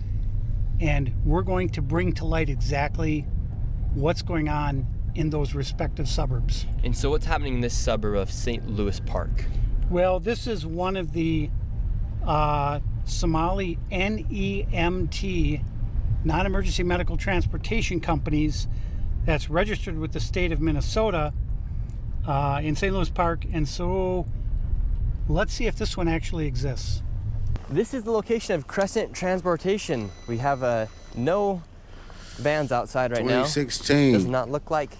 and we're going to bring to light exactly what's going on in those respective suburbs. And so what's happening in this suburb of St. Louis Park? Well, this is one of the Somali NEMT, non-emergency medical transportation companies that's registered with the state of Minnesota in St. Louis Park. And so let's see if this one actually exists. This is the location of Crescent Transportation. We have no vans outside right now. 2016. Does not look like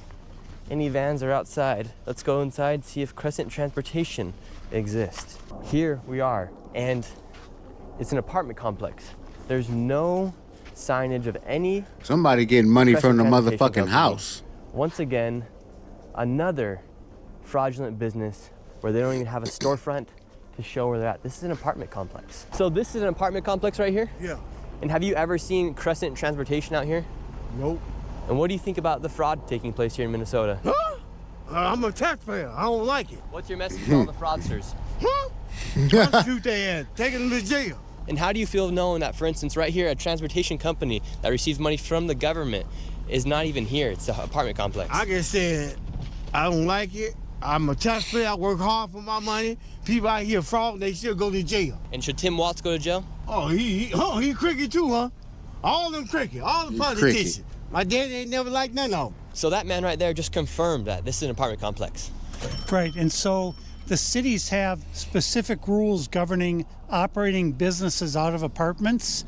any vans are outside. Let's go inside, see if Crescent Transportation exists. Here we are, and it's an apartment complex. There's no signage of any. Somebody getting money from the Crescent Transportation motherfucking company. house. Once again, another fraudulent business where they don't even have a storefront to show where they're at. This is an apartment complex. So this is an apartment complex right here? Yeah. And have you ever seen Crescent Transportation out here? Nope. And what do you think about the fraud taking place here in Minnesota? Huh? I'm a taxpayer. I don't like it. What's your message to all the fraudsters? Huh? Shoot their ass. Take them to jail. And how do you feel knowing that, for instance, right here, a transportation company that receives money from the government is not even here? It's the apartment complex. I just said, I don't like it. I'm a taxpayer. I work hard for my money. People out here fraud, they still go to jail. And should Tim Walz go to jail? Oh, he cricket too, huh? All them cricket, all the politicians. Cricket. My daddy ain't never liked none of them. So that man right there just confirmed that this is an apartment complex. Right, and so the cities have specific rules governing operating businesses out of apartments.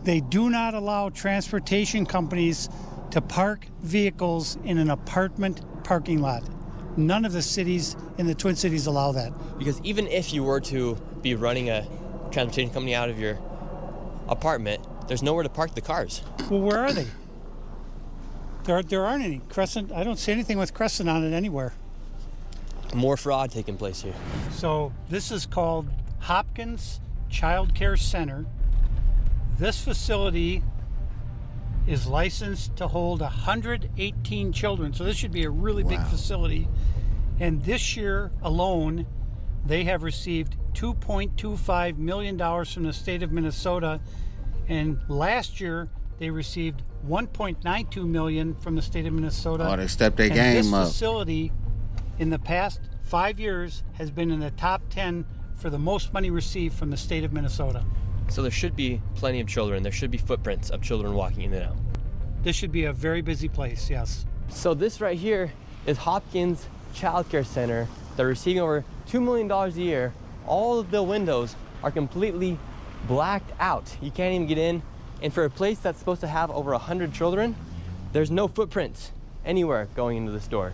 They do not allow transportation companies to park vehicles in an apartment parking lot. None of the cities in the Twin Cities allow that. Because even if you were to be running a transportation company out of your apartment, there's nowhere to park the cars. Well, where are they? There aren't any. Crescent, I don't see anything with Crescent on it anywhere. More fraud taking place here. So this is called Hopkins Child Care Center. This facility is licensed to hold 118 children. So this should be a really big facility. And this year alone, they have received $2.25 million from the state of Minnesota. And last year, they received $1.92 million from the state of Minnesota. Oh, they stepped their And game up. This facility, in the past 5 years, has been in the top 10 for the most money received from the state of Minnesota. So there should be plenty of children. There should be footprints of children walking in and out. This should be a very busy place, yes. So this right here is Hopkins Child Care Center. They're receiving over $2 million a year. All of the windows are completely blacked out. You can't even get in. And for a place that's supposed to have over 100 children, there's no footprints anywhere going into the store.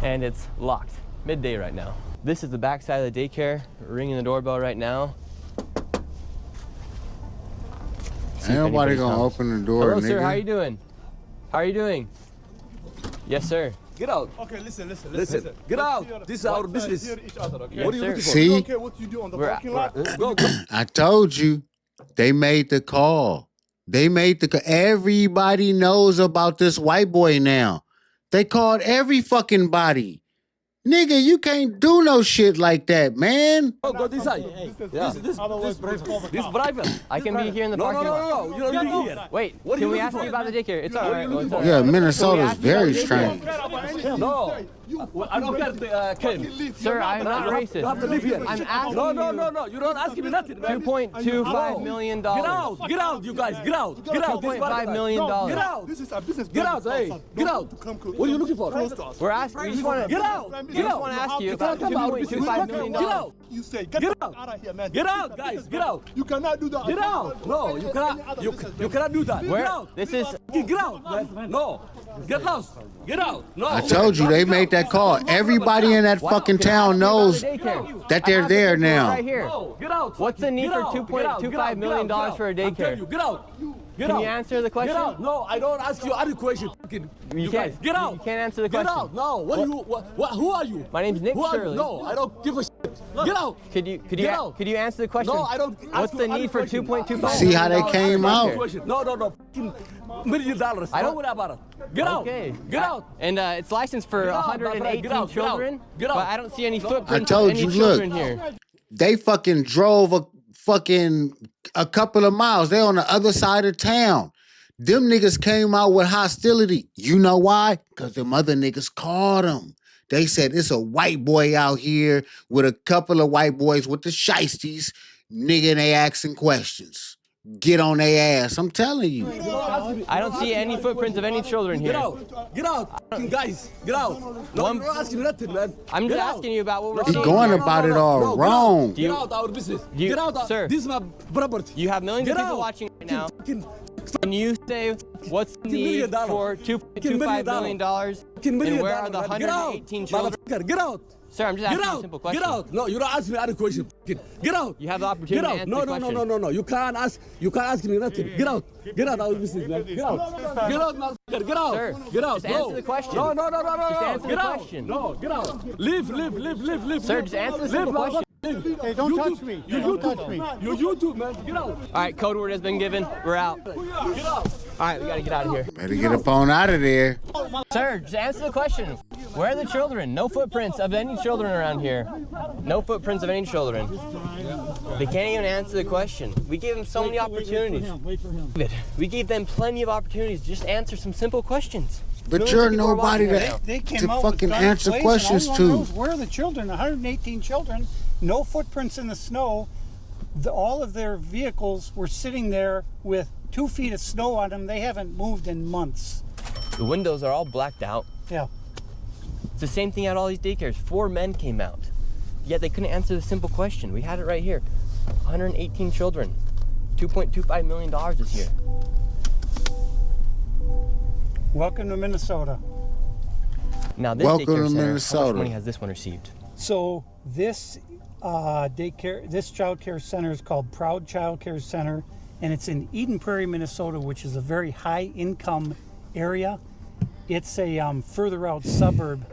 And it's locked, midday right now. This is the back side of the daycare, ringing the doorbell right now. Ain't nobody gonna open the door, Hello, nigga. sir, how you doing? How are you doing? Yes, sir. Get out. Okay, listen. Get out. This is our business. Yes, What are you sir. looking for? See? I don't care what you do on the parking lot. Go. I told you, they made the call. Everybody knows about this white boy now. They called every fucking body. Nigga, you can't do no shit like that, man. Go this side. This private. I can be here in the parking lot. No. You don't be here. Wait, What are can you we looking ask for? you about the daycare? It's all right. looking for? Yeah, Minnesota's very strange. No. I don't care, Ken. Sir, I'm not racist. You have to live here. I'm asking No. You don't ask me nothing. man. $2.25 million. Get out, you guys. Get out. $2.5 million. Get out. This is a business. Get out, hey. Get out. What are you looking for? We're asking. We just want to Get out. We just want to ask you about $2.25 million. Get out. You say, Get out. out of here, man. Get out, guys. Get out. You cannot do that. Get out. No, you cannot. You cannot do that. Where? Get out. This is. Get out, man. No. Get lost. Get out. No. I told you, they made that call. Everybody in that fucking town knows that they're there now. Right here. No. Get out. What's the need Get for out. $2.25 million for a I'm telling daycare? you, get out. Get Can out. you answer the question? Get out. No, I don't ask you any question. You guys, can't. get out. You can't answer the Get question. out. No. What are you? Who are you? My name's Nick Who are you? Shirley. No, I don't give a shit. Get out. Could you Get out. answer the question? No, I don't. What's ask the you any need for question. $2.25 See how they came out? No. $1 million. I don't- Don't worry about it. Get out. Okay. Get out. And it's licensed for Get out, 118 get out, children, get out. but I don't see any footprints I told of any you, look. children here. They fucking drove a couple of miles. They on the other side of town. Them niggas came out with hostility. You know why? Because them other niggas caught them. They said it's a white boy out here with a couple of white boys with the shiesties. Nigga, they asking questions. Get on their ass. I'm telling you. I don't see any footprints of any children here. Get out. Get out. Guys, get out. No, you're not asking me nothing, man. I'm just Get out. asking you about what we're He seeing. going here. about it all No, wrong. Get out our business. you- Get out. sir. This is my property. You have millions Get of people out. watching right now. Can Can you say what's the need $1 for $2.25 million? And where are the 118 children? Get out. Sir, I'm just asking you a simple question. Get out. No, you don't ask me any question. Get out. You have the opportunity Get to out. answer No, the no, question. no, no, no. You can't ask me nothing. Get out. Get out our business, man. Get out. Get out, motherfucker. Get out. Sir, Get out. just answer the question. No. Just answer Get the out. question. No, get out. Leave. Sir, just answer the simple question. Hey, don't touch me. You Don't YouTube. touch me. You YouTube, man. Get out. All right, code word has been given. We're out. Get out. All right, we gotta get out of here. Better get up on out of there. Sir, just answer the question. Where are the children? No footprints of any children around here. No footprints of any children. They can't even answer the question. We gave them so many opportunities. Wait for him. We gave them plenty of opportunities. Just answer some simple questions. But you're nobody to fucking answer questions to. Where are the children? 118 children, no footprints in the snow. All of their vehicles were sitting there with 2 feet of snow on them. They haven't moved in months. The windows are all blacked out. Yeah. It's the same thing at all these daycares. 4 men came out, yet they couldn't answer the simple question. We had it right here. 118 children, $2.25 million this year. Welcome to Minnesota. Now this daycare center, how much money has this one received? So this this child care center is called Proud Child Care Center, and it's in Eden Prairie, Minnesota, which is a very high income area. It's a further out suburb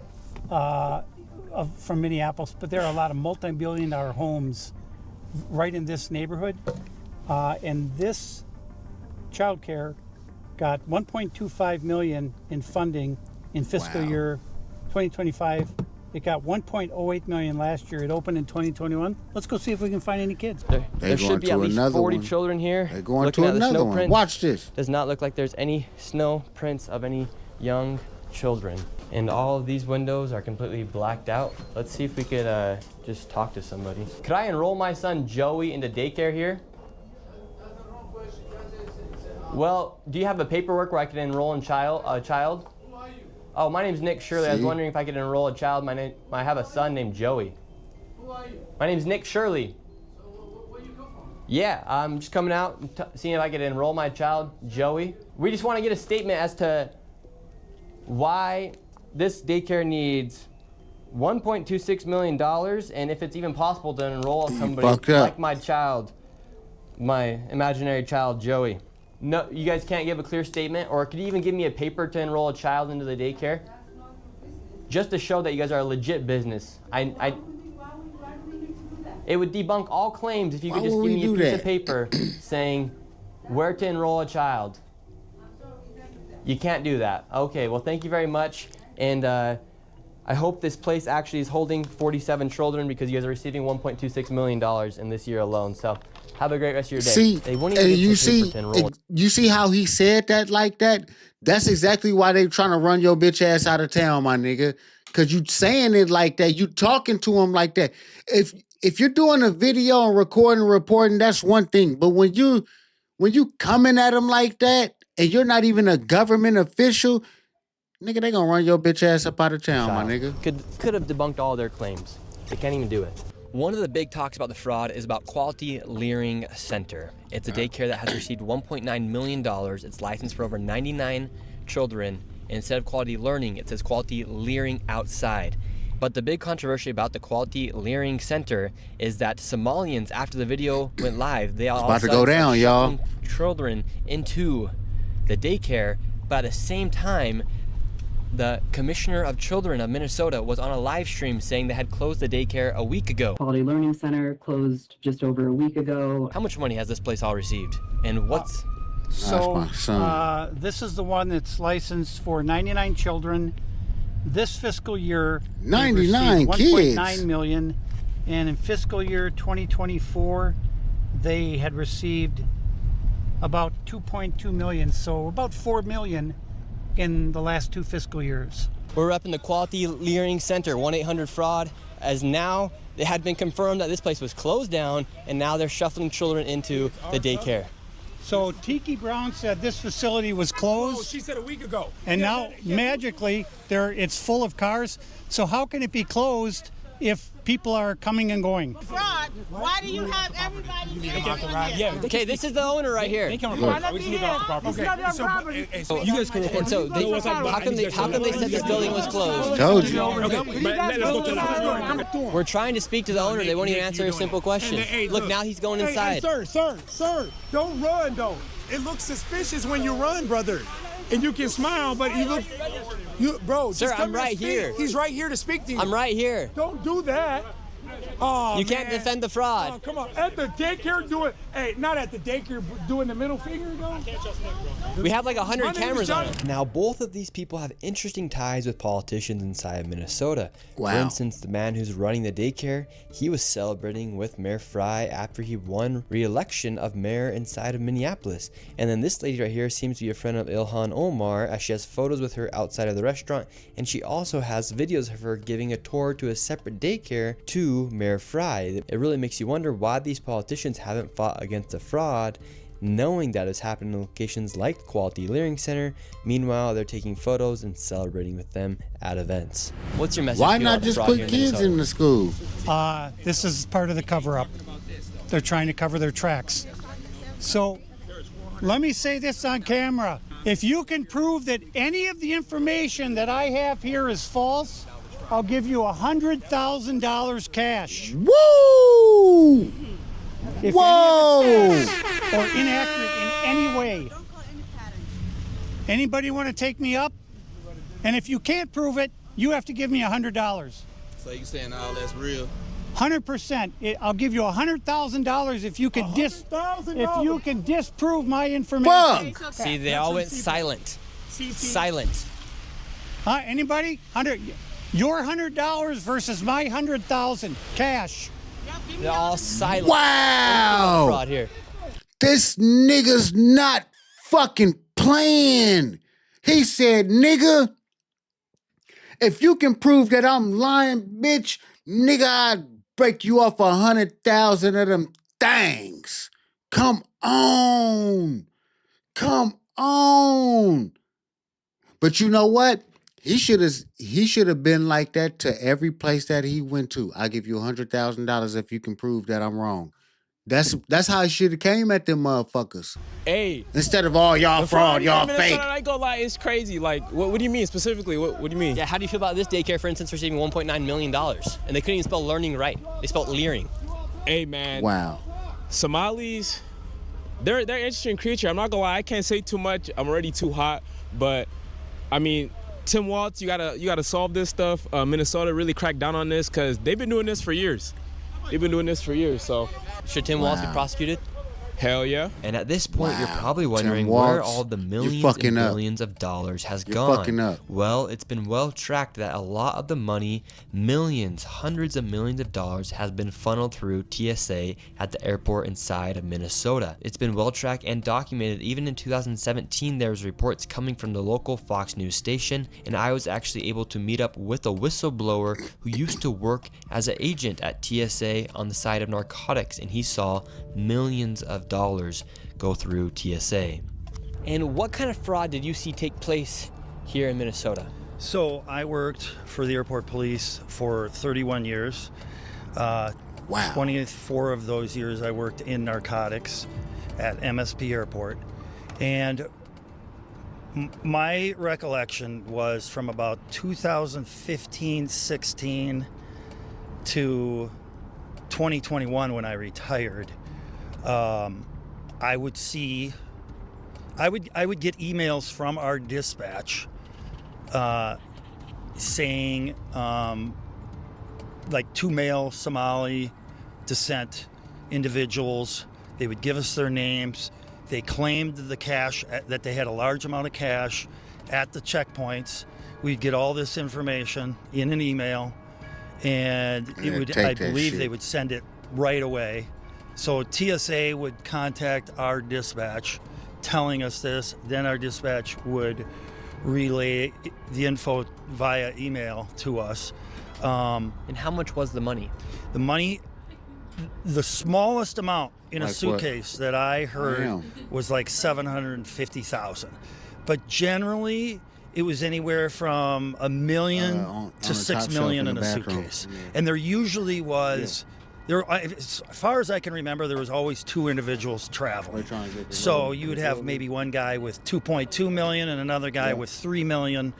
from Minneapolis, but there are a lot of multi-billion-dollar homes right in this neighborhood, and this child care got $1.25 million in funding in fiscal year 2025. It got $1.08 million last year. It opened in 2021. Let's go see if we can find any kids. There should be at least 40 children here. They're going to another one. Watch this. Does not look like there's any snow prints of any young children. And all of these windows are completely blacked out. Let's see if we could just talk to somebody. Could I enroll my son Joey into daycare here? Well, do you have the paperwork where I could enroll a child? Oh, my name's Nick Shirley. I was wondering if I could enroll a child. I have a son named Joey. Who are you? My name's Nick Shirley. So where you come from? Yeah, I'm just coming out and seeing if I could enroll my child, Joey. We just want to get a statement as to why this daycare needs $1.26 million, and if it's even possible to enroll somebody like my child, my imaginary child, Joey. No, you guys can't give a clear statement, or could you even give me a paper to enroll a child into the daycare? Just to show that you guys are a legit business. It would debunk all claims if you could just give me a piece of paper saying where to enroll a child. You can't do that. Okay, well, thank you very much. And I hope this place actually is holding 47 children, because you guys are receiving $1.26 million in this year alone. So have a great rest of your day. See, you see how he said that like that? That's exactly why they trying to run your bitch ass out of town, my nigga. Because you saying it like that. You talking to him like that. If you're doing a video and recording and reporting, that's one thing. But when you coming at him like that, and you're not even a government official, nigga, they gonna run your bitch ass up out of town, my nigga. Could have debunked all their claims. They can't even do it. One of the big talks about the fraud is about Quality Leering Center. It's a daycare that has received $1.9 million. It's licensed for over 99 children. And instead of quality learning, it says quality leering outside. But the big controversy about the Quality Leering Center is that Somalians, after the video went live, they all about to go down, y'all. Children into the daycare, but at the same time, the Commissioner of Children of Minnesota was on a live stream saying they had closed the daycare a week ago. Quality Learning Center closed just over a week ago. How much money has this place all received? And what's... This is the one that's licensed for 99 children. This fiscal year, 99 kids. $1.9 million. And in fiscal year 2024, they had received about $2.2 million. So about $4 million in the last 2 fiscal years. We're up in the Quality Leering Center, 1-800-FRAUD, as now it had been confirmed that this place was closed down, and now they're shuffling children into the daycare. So Tiki Brown said this facility was closed. Oh, she said a week ago. And now magically it's full of cars. So how can it be closed if people are coming and going? Fraud. Why do you have everybody Yeah. Okay, this is the owner right here. They can record. We just need off the property. So you guys can record. So how come they said this building was closed? Told you. Okay, but let's go to the... We're trying to speak to the owner. They won't even answer a simple question. Look, now he's going inside. Hey, sir, don't run though. It looks suspicious when you run, brother. And you can smile, but bro. Sir, I'm right here. He's right here to speak to you. I'm right here. Don't do that. Oh, You can't man. defend the fraud. Oh, come on. At the daycare doing, hey, not at the daycare doing the middle finger, though. We have like 100 My name is cameras on John- it. Now, both of these people have interesting ties with politicians inside of Minnesota. For Wow. instance, the man who's running the daycare, he was celebrating with Mayor Fry after he won re-election of mayor inside of Minneapolis. And then this lady right here seems to be a friend of Ilhan Omar, as she has photos with her outside of the restaurant, and she also has videos of her giving a tour to a separate daycare to Mayor Fry. It really makes you wonder why these politicians haven't fought against the fraud, knowing that it's happening in locations like the Quality Learning Center. Meanwhile, they're taking photos and celebrating with them at events. What's your message? Why to people not about the just fraud put here in kids Minnesota? in the school? This is part of the cover-up. They're trying to cover their tracks. So let me say this on camera. If you can prove that any of the information that I have here is false, I'll give you $100,000 cash. Woo! If Whoa! any of it's false or inaccurate in any way. Anybody want to take me up? And if you can't prove it, you have to give me $100. So you saying all that's real? 100%. I'll give you $100,000 if you can disprove my information. See, they all went silent. Silent. Anybody? Your $100 versus my $100,000 cash. They're all silent. Wow! Fraud here. This nigga's not fucking playing. He said, nigga, if you can prove that I'm lying, bitch, nigga, I'd break you off 100,000 of them things. Come on. Come on. But you know what? He should have been like that to every place that he went to. I'll give you $100,000 if you can prove that I'm wrong. That's how he should have came at them motherfuckers. Hey, Instead of all y'all fraud, y'all fake. I ain't gonna lie, it's crazy. Like, what do you mean specifically? What do you mean? Yeah, how do you feel about this daycare, for instance, receiving $1.9 million? And they couldn't even spell learning right. They spelled leering. Hey, man. Wow. Somalis, they're an interesting creature. I'm not gonna lie, I can't say too much. I'm already too hot. But I mean, Tim Waltz, you gotta solve this stuff. Minnesota really cracked down on this because they've been doing this for years. So should Tim Waltz be prosecuted? Hell yeah. And at this point, you're Wow. probably wondering Tim where Waltz, all the you're millions fucking and up. billions of dollars has You're gone. fucking up. Well, it's been well tracked that a lot of the money, millions, hundreds of millions of dollars, has been funneled through TSA at the airport inside of Minnesota. It's been well tracked and documented. Even in 2017, there was reports coming from the local Fox News station, and I was actually able to meet up with a whistleblower who used to work as an agent at TSA on the side of narcotics, and he saw millions of dollars go through TSA. And what kind of fraud did you see take place here in Minnesota? So I worked for the airport police for 31 years. Wow. 24 of those years I worked in narcotics at MSP Airport. And my recollection was from about 2015-16 to 2021 when I retired. I would get emails from our dispatch saying like 2 male Somali descent individuals. They would give us their names. They claimed the cash, that they had a large amount of cash at the checkpoints. We'd get all this information in an email, and I believe they would send it right away. So TSA would contact our dispatch telling us this, then our dispatch would relay the info via email to us. And how much was the money? The money, the smallest amount in a Like suitcase that I heard Damn. was like $750,000. But generally, it was anywhere from $1 million on to the $6 top shelf million in in the a bathroom. suitcase. Yeah. And there usually was, as far as I can remember, there was always 2 individuals traveling. So you would have maybe one guy with 2.2 million and another guy with 3 million.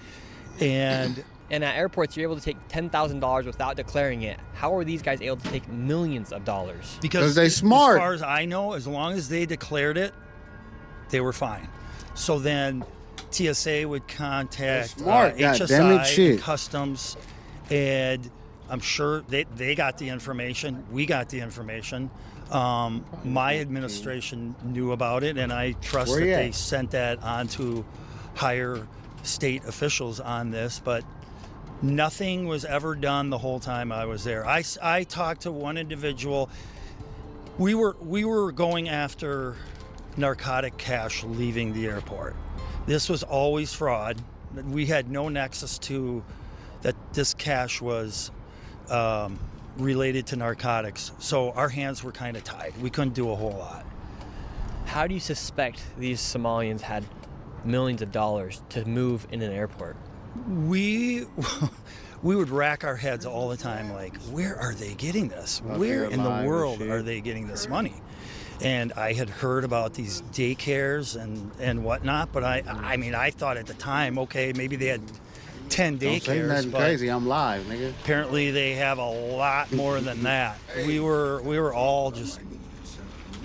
And at airports, you're able to take $10,000 without declaring it. How are these guys able to take millions of dollars? because they smart. As far as I know, as long as they declared it, they were fine. So then TSA would contact smart, goddammit, HSI, shit. Customs, and I'm sure they got the information. We got the information. My administration knew about it, and I trust Where that you they at? sent that on to higher state officials on this, but nothing was ever done the whole time I was there. I talked to one individual. We were going after narcotic cash leaving the airport. This was always fraud. We had no nexus to that this cash was related to narcotics. So our hands were kind of tied. We couldn't do a whole lot. How do you suspect these Somalians had millions of dollars to move in an airport? We would rack our heads all the time, like, where are they getting this? Where in the world are they getting this money? And I had heard about these daycares and whatnot, but I mean, I thought at the time, okay, maybe they had 10 Don't say daycares, nothing but crazy. I'm live, nigga. apparently they have a lot more than that. We were all just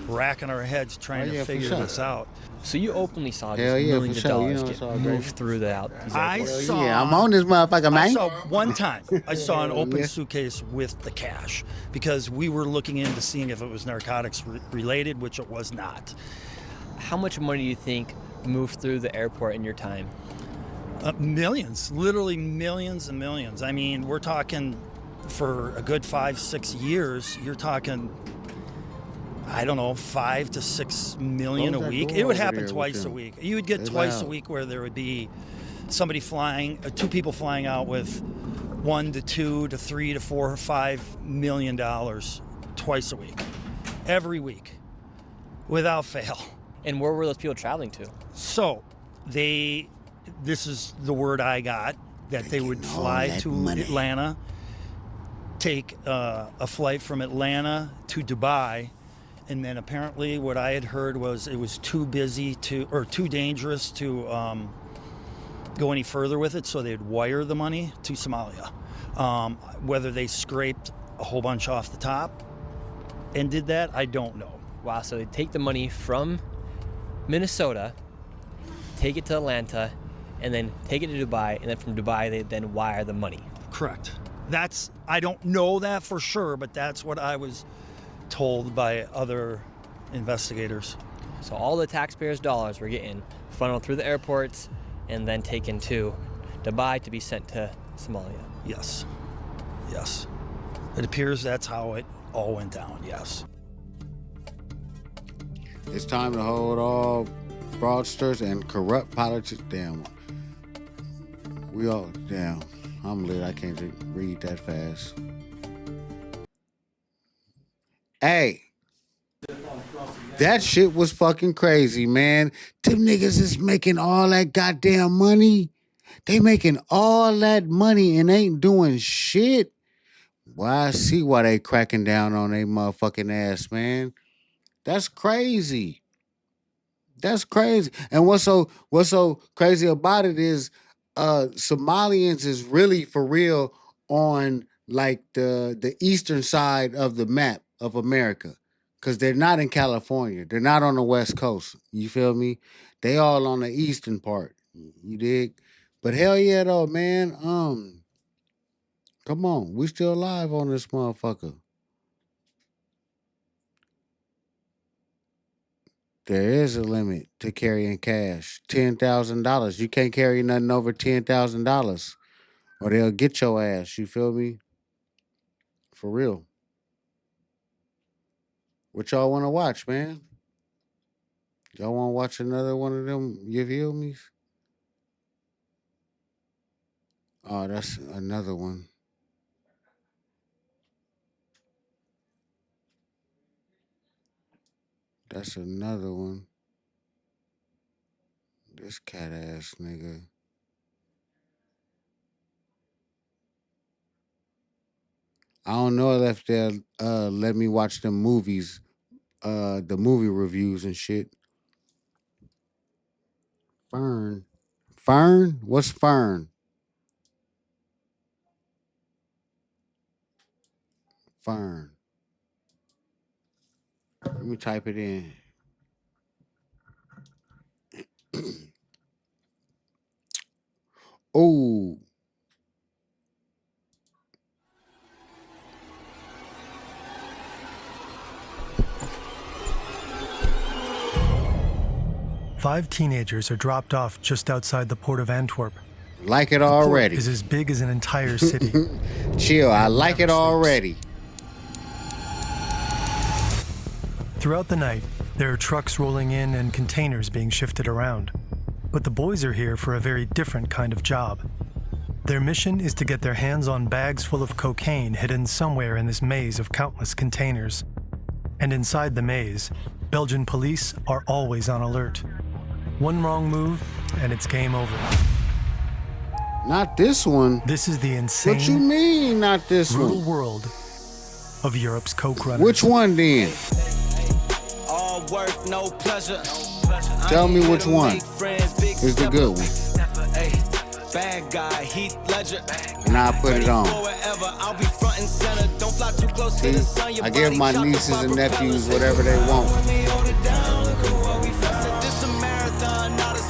racking our heads trying to figure this out. So you openly saw just Hell yeah, for millions of sure. You dollars know get it's all moved great. through these I airports. saw. Yeah, I'm on this motherfucker, man. I saw one time. I saw an open Yeah. suitcase with the cash because we were looking into seeing if it was narcotics related, which it was not. How much money do you think moved through the airport in your time? Millions, literally millions and millions. I mean, we're talking for a good 5-6 years. You're talking, I don't know, 5 to 6 million a Close that week. door It would over happen there twice with a them. week. You would get They twice a loud. week where there would be somebody flying, two people flying out with $1 to $2 to $3 to $4 or $5 million twice a week, every week, without fail. And where were those people traveling to? So this is the word I got, that they would fly to Atlanta, take a flight from Atlanta to Dubai, and then apparently what I had heard was it was too dangerous to go any further with it, so they'd wire the money to Somalia. Whether they scraped a whole bunch off the top and did that, I don't know. Wow, so they take the money from Minnesota, take it to Atlanta, and then take it to Dubai, and then from Dubai they then wire the money. Correct. I don't know that for sure, but that's what I was told by other investigators. So all the taxpayers' dollars were getting funneled through the airports and then taken to Dubai to be sent to Somalia. Yes. Yes. It appears that's how it all went down, yes. It's time to hold all fraudsters and corrupt politics down. Damn. I'm lit. I can't read that fast. Hey. That shit was fucking crazy, man. Them niggas is making all that goddamn money. They making all that money and ain't doing shit. Well, I see why they cracking down on they motherfucking ass, man. That's crazy. That's crazy. And what's so crazy about it is Somalians is really for real on like the eastern side of the map of America. Cause they're not in California. They're not on the West Coast. You feel me? They all on the eastern part. You dig? But hell yeah though, man. Come on. We still alive on this motherfucker. There is a limit to carrying cash. $10,000. You can't carry nothing over $10,000, or they'll get your ass. You feel me? For real. What y'all want to watch, man? Y'all want to watch another one of them? You feel me? Oh, that's another one. That's another one. This cat ass nigga. I don't know if they'll let me watch the movies, the movie reviews and shit. Fern. Fern? What's Fern? Fern. Let me type it in. Oh. 5 teenagers are dropped off just outside the port of Antwerp. Like it The port already. is as big as an entire city. Chill, I like it never already. Throughout the night, there are trucks rolling in and containers being shifted around. But the boys are here for a very different kind of job. Their mission is to get their hands on bags full of cocaine hidden somewhere in this maze of countless containers. And inside the maze, Belgian police are always on alert. One wrong move, and it's game over. Not this one. This is the insane. What you mean, not this brutal one? world of Europe's coke runners. Which one then? All work, no pleasure. Tell me which one is the good one. Bad guy, Heath Ledger. And I'll put it on. I'll be front and center. Don't fly too close to the sun. I give my nieces and nephews whatever they want.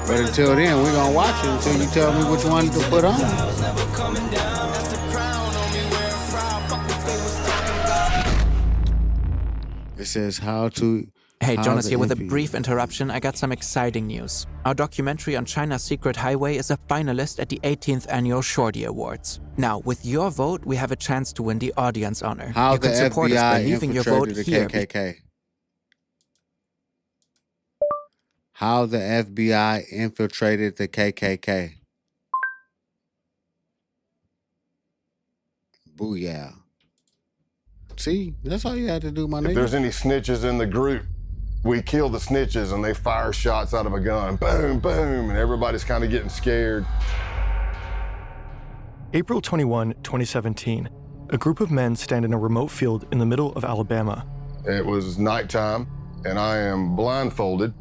But until then, we're gonna watch it until you tell me which one to put on. It says how to. Hey, how Jonas the here with a MP brief interruption. I got some exciting news. Our documentary on China's secret highway is a finalist at the 18th Annual Shorty Awards. Now, with your vote, we have a chance to win the audience honor. How you the can support us by FBI leaving your vote infiltrated the here. KKK. How the FBI infiltrated the KKK. Booyah. See, that's all you had to do, my If nigga. there's any snitches in the group, we kill the snitches and they fire shots out of a gun. Boom, boom, and everybody's kind of getting scared. April 21, 2017. A group of men stand in a remote field in the middle of Alabama. It was nighttime and I am blindfolded.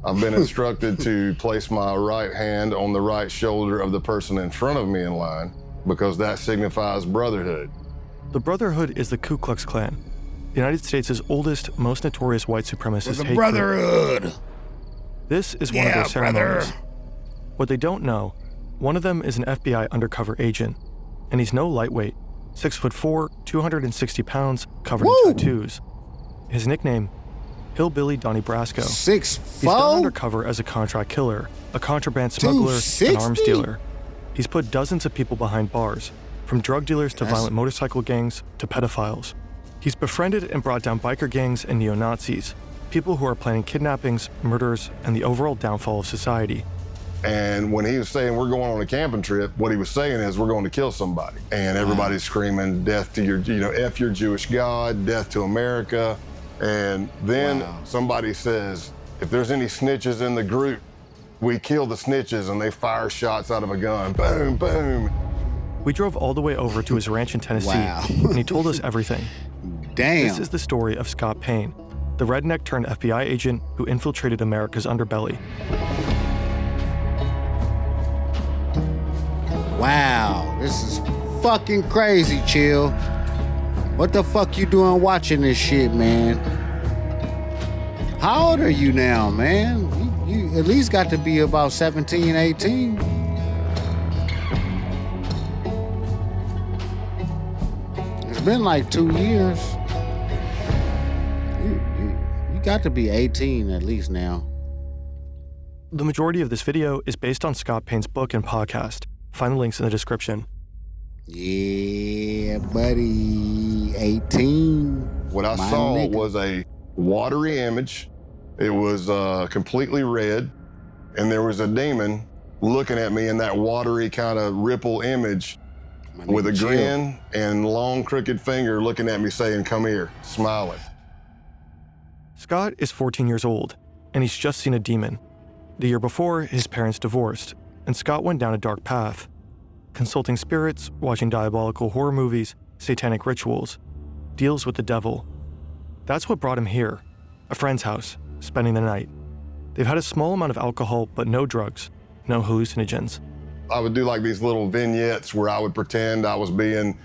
I've been instructed to place my right hand on the right shoulder of the person in front of me in line because that signifies brotherhood. The Brotherhood is the Ku Klux Klan, the United States' oldest, most notorious white supremacist The hate Brotherhood. group. This is one of their ceremonies. What they don't know, one of them is an FBI undercover agent, and he's no lightweight, 6'4", 260 pounds, covered in tattoos. His nickname, Hillbilly Donnie Brasco. 6'4"? He's gone undercover as a contract killer, a contraband smuggler, an arms 260? dealer. He's put dozens of people behind bars, from drug dealers to violent motorcycle gangs to pedophiles. He's befriended and brought down biker gangs and neo-Nazis, people who are planning kidnappings, murders, and the overall downfall of society. And when he was saying we're going on a camping trip, what he was saying is we're going to kill somebody. And everybody's screaming death to your, F your Jewish God, death to America. And then somebody says, if there's any snitches in the group, we kill the snitches, and they fire shots out of a gun. Boom, boom. We drove all the way over to his ranch in Tennessee, and he told us everything. Damn. This is the story of Scott Payne, the redneck turned FBI agent who infiltrated America's underbelly. Wow, this is fucking crazy, Chill. What the fuck you doing watching this shit, man? How old are you now, man? You at least got to be about 17, 18. It's been like 2 years. You got to be 18 at least now. The majority of this video is based on Scott Payne's book and podcast. Find the links in the description. Yeah, buddy. 18. What I My saw nigga. was a watery image. It was completely red, and there was a demon looking at me in that watery kind of ripple image with a nigga, chill. grin and long crooked finger looking at me saying, "Come here," smiling. Scott is 14 years old, and he's just seen a demon. The year before, his parents divorced, and Scott went down a dark path. Consulting spirits, watching diabolical horror movies, satanic rituals, deals with the devil. That's what brought him here, a friend's house, spending the night. They've had a small amount of alcohol, but no drugs, no hallucinogens. I would do like these little vignettes where I would pretend I was being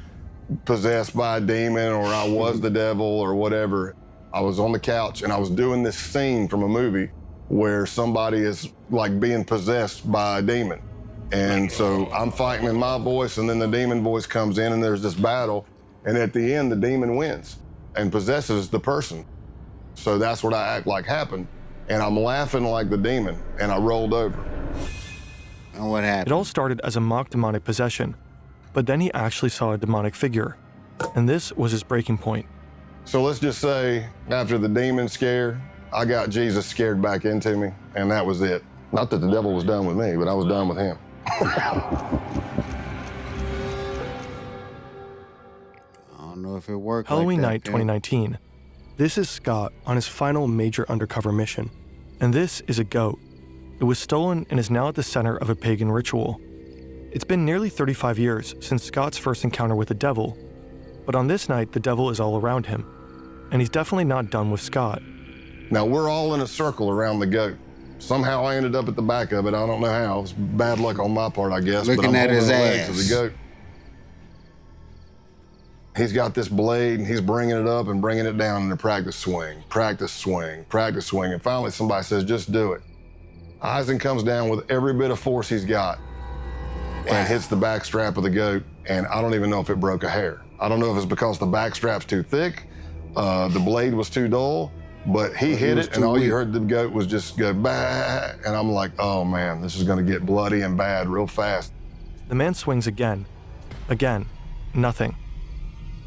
possessed by a demon or I was the devil or whatever. I was on the couch and I was doing this scene from a movie where somebody is like being possessed by a demon. And so I'm fighting in my voice, and then the demon voice comes in, and there's this battle. And at the end, the demon wins and possesses the person. So that's what I act like happened. and I'm laughing like the demon, and I rolled over. And what happened? It all started as a mock demonic possession, but then he actually saw a demonic figure, and this was his breaking point. So let's just say, after the demon scare, I got Jesus scared back into me, and that was it. Not that the devil was done with me, but I was done with him. I don't know if it worked. Halloween like that, night 2019. This is Scott on his final major undercover mission, and this is a goat. It was stolen and is now at the center of a pagan ritual. It's been nearly 35 years since Scott's first encounter with the devil, but on this night the devil is all around him, and he's definitely not done with Scott. Now we're all in a circle around the goat. Somehow I ended up at the back of it. I don't know how. It's bad luck on my part, I guess. Looking but I'm at his holding the legs of ass. the goat. He's got this blade, and he's bringing it up and bringing it down in a practice swing, practice swing, practice swing. And finally somebody says, just do it. Eisen comes down with every bit of force he's got and hits the back strap of the goat, and I don't even know if it broke a hair. I don't know if it's because the back strap's too thick, the blade was too dull, but he hit it, and all you heard the goat was just go, bah, and I'm like, oh man, this is gonna get bloody and bad real fast. The man swings again, nothing.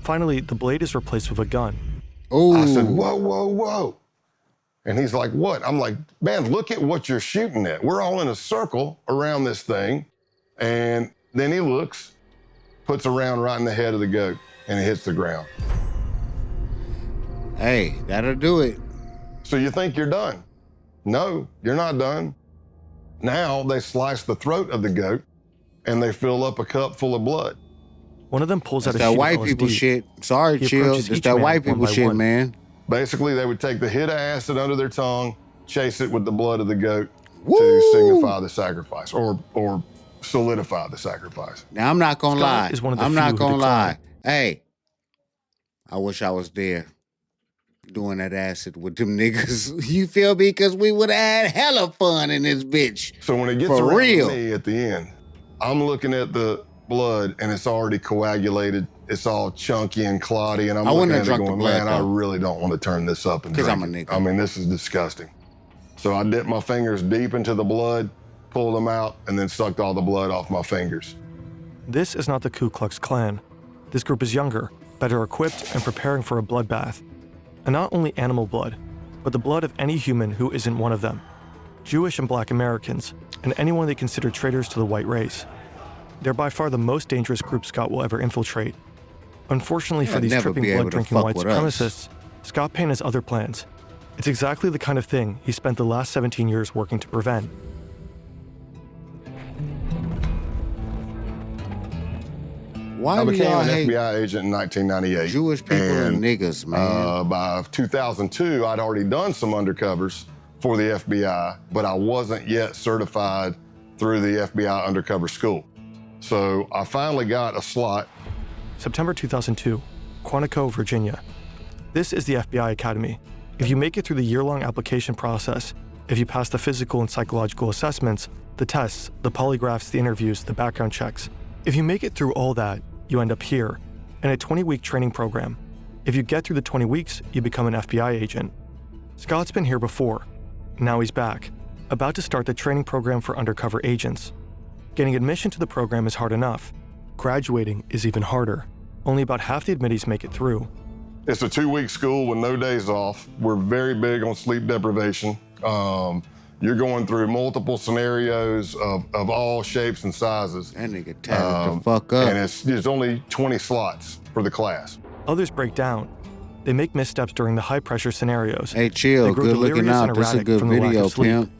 Finally, the blade is replaced with a gun. I said, whoa, whoa, whoa. And he's like, what? I'm like, man, look at what you're shooting at. We're all in a circle around this thing. And then he looks, puts a round right in the head of the goat, and it hits the ground. Hey, that'll do it. So you think you're done? No, you're not done. Now they slice the throat of the goat, and they fill up a cup full of blood. One of them pulls That's out a that sheet white of people LSD. shit. Sorry, He Chill. approaches It's each that man white one people by shit, one. man. Basically, they would take the hit of acid under their tongue, chase it with the blood of the goat Woo! to signify the sacrifice or solidify the sacrifice. Now, I'm not gonna Scott lie. is one of the I'm few not who gonna lie. decline. Hey, I wish I was there doing that acid with them niggas. You feel me? Because we would have had hella fun in this bitch. So when it gets For around real. to me at the end, I'm looking at the blood and it's already coagulated. It's all chunky and clotty, and I'm I looking wouldn't at have it drunk the going, blood, man, I though. really don't want to turn this up and 'Cause drink I'm a it. nigga. I mean, this is disgusting. So I dipped my fingers deep into the blood, pulled them out, and then sucked all the blood off my fingers. This is not the Ku Klux Klan. This group is younger, better equipped, and preparing for a bloodbath. And not only animal blood, but the blood of any human who isn't one of them. Jewish and Black Americans, and anyone they consider traitors to the white race. They're by far the most dangerous group Scott will ever infiltrate. Unfortunately for They'll these never tripping be able to blood-drinking fuck white with us. supremacists, Scott Payne has other plans. It's exactly the kind of thing he spent the last 17 years working to prevent. Why I do became y'all an hate FBI agent in 1998. Jewish people and niggas, man? By 2002, I'd already done some undercovers for the FBI, but I wasn't yet certified through the FBI undercover school. So I finally got a slot. September 2002, Quantico, Virginia. This is the FBI Academy. If you make it through the year-long application process, if you pass the physical and psychological assessments, the tests, the polygraphs, the interviews, the background checks, if you make it through all that, you end up here, in a 20-week training program. If you get through the 20 weeks, you become an FBI agent. Scott's been here before. Now he's back, about to start the training program for undercover agents. Getting admission to the program is hard enough. Graduating is even harder. Only about half the admittees make it through. It's a 2-week school with no days off. We're very big on sleep deprivation. You're going through multiple scenarios of all shapes and sizes. That nigga tatted the fuck up. And there's only 20 slots for the class. Others break down. They make missteps during the high-pressure scenarios. Hey, Chill, They grow good looking delirious out. and This is a erratic good from the lack video, of sleep. pimp.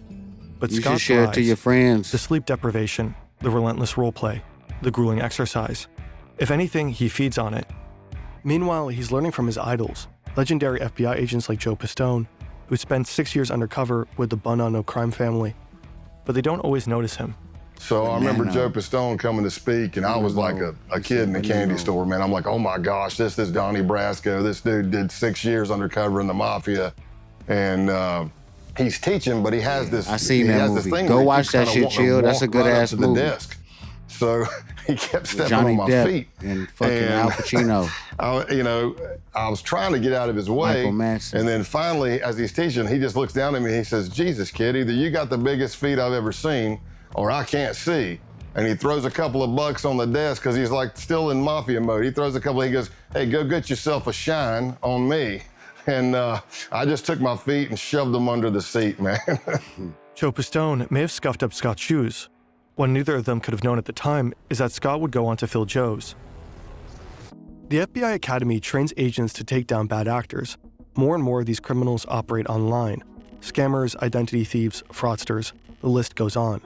But You Scott should share it to thrives. your friends. The sleep deprivation, the relentless roleplay, the grueling exercise. If anything, he feeds on it. Meanwhile, he's learning from his idols, legendary FBI agents like Joe Pistone, who spent 6 years undercover with the Bonanno crime family. But they don't always notice him. So I remember Joe Pistone coming to speak, and I was like a kid in a candy store, man. I'm like, oh my gosh, this is Donnie Brasco. This dude did 6 years undercover in the mafia. And he's teaching, but he has this, I seen he that has movie. this thing Go where he watch keeps that kinda shit, wanting to Chill. That's a walk good right up ass to the movie. desk. So he kept stepping Johnny on my Depp feet. and fucking Al Pacino. I was trying to get out of his way. Michael Madsen. And then finally, as he's teaching, he just looks down at me and he says, Jesus, kid, either you got the biggest feet I've ever seen or I can't see. And he throws a couple of bucks on the desk because he's like still in mafia mode. He throws a couple, he goes, hey, go get yourself a shine on me. And I just took my feet and shoved them under the seat, man. Joe Pistone may have scuffed up Scott's shoes. What neither of them could have known at the time is that Scott would go on to fill Joe's. The FBI Academy trains agents to take down bad actors. More and more of these criminals operate online. Scammers, identity thieves, fraudsters, the list goes on.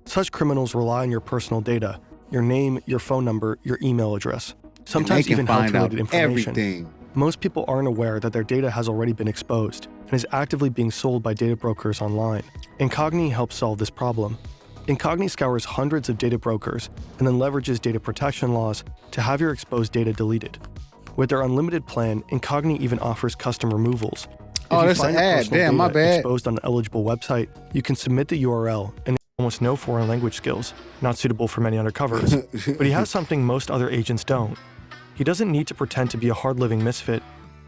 Such criminals rely on your personal data, your name, your phone number, your email address, sometimes even health-related information. Everything. Most people aren't aware that their data has already been exposed and is actively being sold by data brokers online. Incogni helps solve this problem. Incogni scours hundreds of data brokers and then leverages data protection laws to have your exposed data deleted. With their unlimited plan, Incogni even offers custom removals. Oh, if you that's find an your ad. personal Damn, my data bad. exposed on an eligible website, you can submit the URL and almost no foreign language skills, not suitable for many undercovers. But he has something most other agents don't. He doesn't need to pretend to be a hard-living misfit.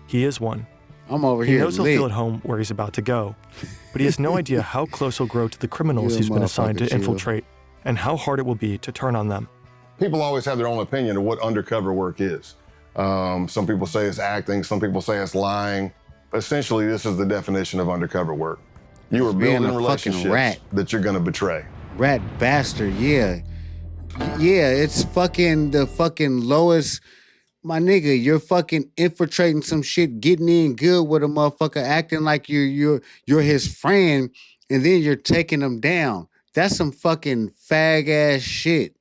He is one. I'm over He here knows he'll lit. feel at home where he's about to go, but he has no idea how close he'll grow to the criminals You he's been assigned to motherfucker, chill. infiltrate, and how hard it will be to turn on them. People always have their own opinion of what undercover work is. Some people say it's acting, some people say it's lying. Essentially, this is the definition of undercover work. You are Being building a fucking relationships rat. that you're gonna betray. Rat bastard, yeah. Yeah, it's fucking the fucking lowest. My nigga, you're fucking infiltrating some shit, getting in good with a motherfucker, acting like you're his friend, and then you're taking him down. That's some fucking fag ass shit.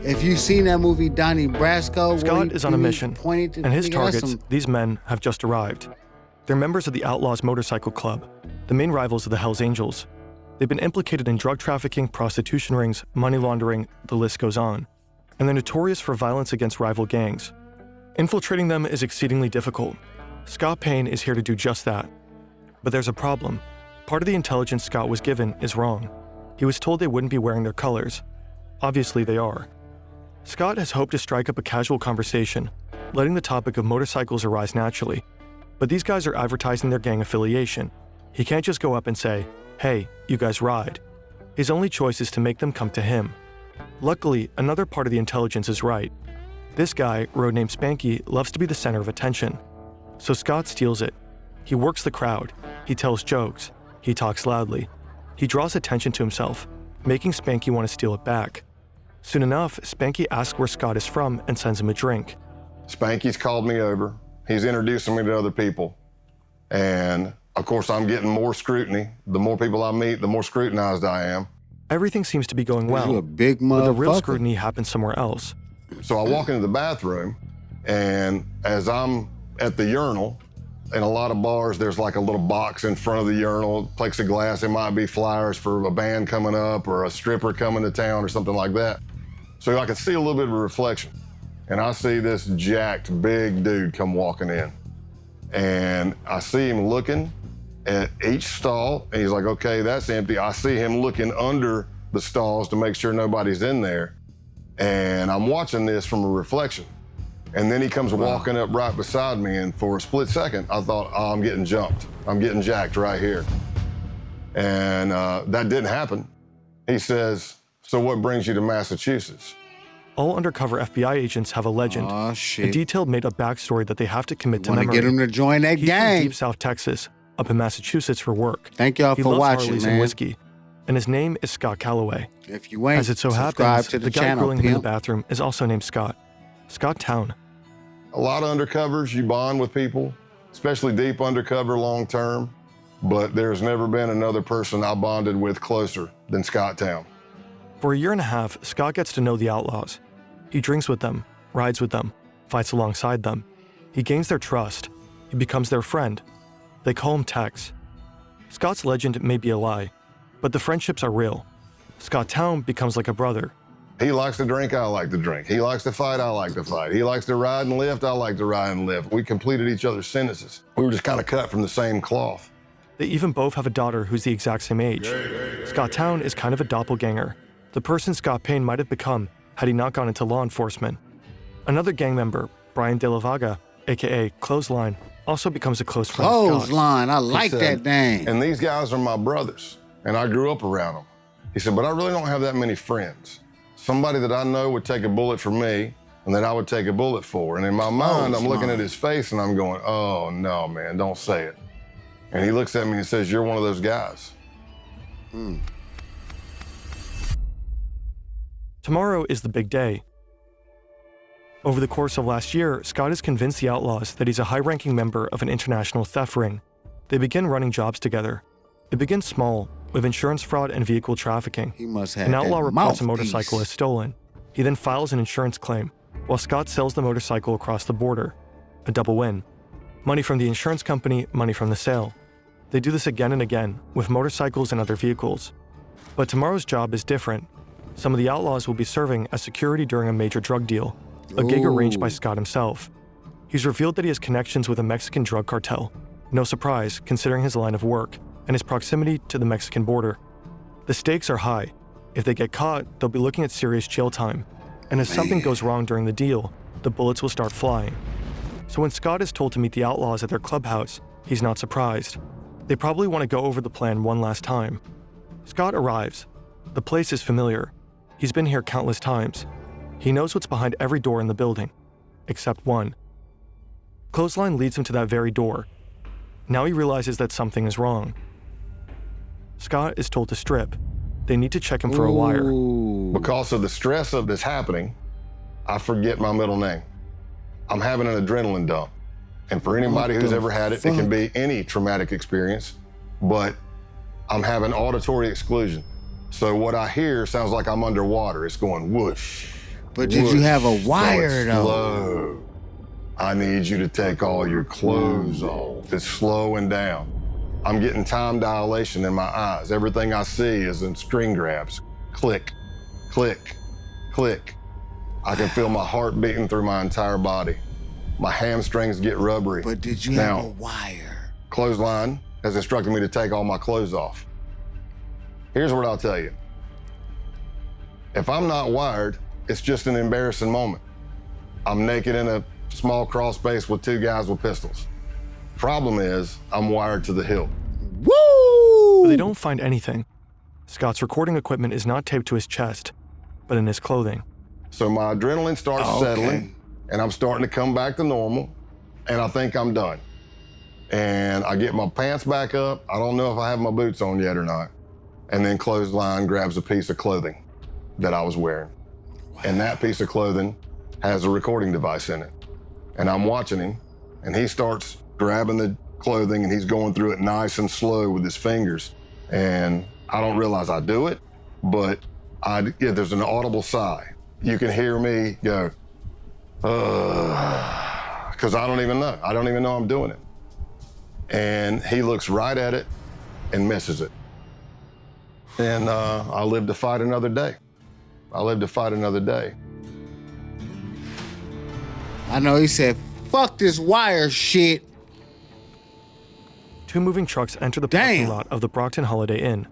If you seen that movie Donnie Brasco, where Scott he- is on a he mission, pointed to- and his nigga, that's targets, some- these men, have just arrived. They're members of the Outlaws Motorcycle Club, the main rivals of the Hells Angels. They've been implicated in drug trafficking, prostitution rings, money laundering, the list goes on. And they're notorious for violence against rival gangs. Infiltrating them is exceedingly difficult. Scott Payne is here to do just that. But there's a problem. Part of the intelligence Scott was given is wrong. He was told they wouldn't be wearing their colors. Obviously they are. Scott has hoped to strike up a casual conversation, letting the topic of motorcycles arise naturally. But these guys are advertising their gang affiliation. He can't just go up and say, hey, you guys ride. His only choice is to make them come to him. Luckily, another part of the intelligence is right. This guy, road named Spanky, loves to be the center of attention. So Scott steals it. He works the crowd. He tells jokes. He talks loudly. He draws attention to himself, making Spanky want to steal it back. Soon enough, Spanky asks where Scott is from and sends him a drink. Spanky's called me over. He's introducing me to other people. And of course, I'm getting more scrutiny. The more people I meet, the more scrutinized I am. Everything seems to be going well. You a big but the real motherfucker. scrutiny happens somewhere else. So I walk into the bathroom, and as I'm at the urinal, in a lot of bars, there's like a little box in front of the urinal, plexiglass. It might be flyers for a band coming up or a stripper coming to town or something like that. So I can see a little bit of a reflection. And I see this jacked, big dude come walking in. And I see him looking at each stall, and he's like, okay, that's empty. I see him looking under the stalls to make sure nobody's in there. And I'm watching this from a reflection. And then he comes walking up right beside me, and for a split second, I thought, oh, I'm getting jumped. I'm getting jacked right here. And that didn't happen. He says, so what brings you to Massachusetts? All undercover FBI agents have a legend, a detailed made-up backstory that they have to commit to Wanna memory. get him to join that He's gang. from deep South Texas, up in Massachusetts for work. Thank y'all he for loves watching, Harleys man. and whiskey, and his name is Scott Calloway. If you ain't, As it so subscribe happens, to the guy channel, grilling him in the pimp. bathroom is also named Scott. Scott Town. A lot of undercovers, you bond with people, especially deep undercover long term, but there's never been another person I bonded with closer than Scott Town. For a year and a half, Scott gets to know the outlaws. He drinks with them, rides with them, fights alongside them. He gains their trust. He becomes their friend. They call him Tex. Scott's legend may be a lie, but the friendships are real. Scott Town becomes like a brother. He likes to drink, I like to drink. He likes to fight, I like to fight. He likes to ride and lift, I like to ride and lift. We completed each other's sentences. We were just kind of cut from the same cloth. They even both have a daughter who's the exact same age. Scott Town is kind of a doppelganger. the person Scott Payne might have become had he not gone into law enforcement. Another gang member, Brian De La Vaga, aka Clothesline, also becomes a close friend of Scott's. Clothesline, I He like said, that name. And these guys are my brothers, and I grew up around them. He said, but I really don't have that many friends. Somebody that I know would take a bullet for me, and that I would take a bullet for. And in my mind, I'm looking at his face, and I'm going, oh, no, man, don't say it. And he looks at me and says, you're one of those guys. Tomorrow is the big day. Over the course of last year, Scott has convinced the outlaws that he's a high-ranking member of an international theft ring. They begin running jobs together. It begins small, with insurance fraud and vehicle trafficking. He must have An outlaw that reports a mouthpiece. motorcycle as stolen. He then files an insurance claim, while Scott sells the motorcycle across the border. A double win. Money from the insurance company, money from the sale. They do this again and again, with motorcycles and other vehicles. But tomorrow's job is different. Some of the outlaws will be serving as security during a major drug deal, a gig arranged by Scott himself. He's revealed that he has connections with a Mexican drug cartel. No surprise, considering his line of work and his proximity to the Mexican border. The stakes are high. If they get caught, they'll be looking at serious jail time. And if something goes wrong during the deal, the bullets will start flying. So when Scott is told to meet the outlaws at their clubhouse, he's not surprised. They probably want to go over the plan one last time. Scott arrives. The place is familiar. He's been here countless times. He knows what's behind every door in the building, except one. Clothesline leads him to that very door. Now he realizes that something is wrong. Scott is told to strip. They need to check him for a wire. Because of the stress of this happening, I forget my middle name. I'm having an adrenaline dump. And for anybody who's ever had it, it can be any traumatic experience, but I'm having auditory exclusion. So what I hear sounds like I'm underwater. It's going whoosh. But did you have a wire, though? Slow. I need you to take all your clothes off. It's slowing down. I'm getting time dilation in my eyes. Everything I see is in string grabs. Click, click, click. I can feel my heart beating through my entire body. My hamstrings get rubbery. But did you have a wire? Clothesline has instructed me to take all my clothes off. Here's what I'll tell you. If I'm not wired, it's just an embarrassing moment. I'm naked in a small crawl space with two guys with pistols. Problem is, I'm wired to the hilt. Woo! But they don't find anything. Scott's recording equipment is not taped to his chest, but in his clothing. So my adrenaline starts settling, and I'm starting to come back to normal, and I think I'm done. And I get my pants back up. I don't know if I have my boots on yet or not. And then Clothesline grabs a piece of clothing that I was wearing. And that piece of clothing has a recording device in it. And I'm watching him, and he starts grabbing the clothing, and he's going through it nice and slow with his fingers. And I don't realize I do it, but there's an audible sigh. You can hear me go, because I don't even know. I don't even know I'm doing it. And he looks right at it and misses it. And I live to fight another day. I live to fight another day. I know he said, fuck this wire shit. Two moving trucks enter the parking lot of the Brockton Holiday Inn.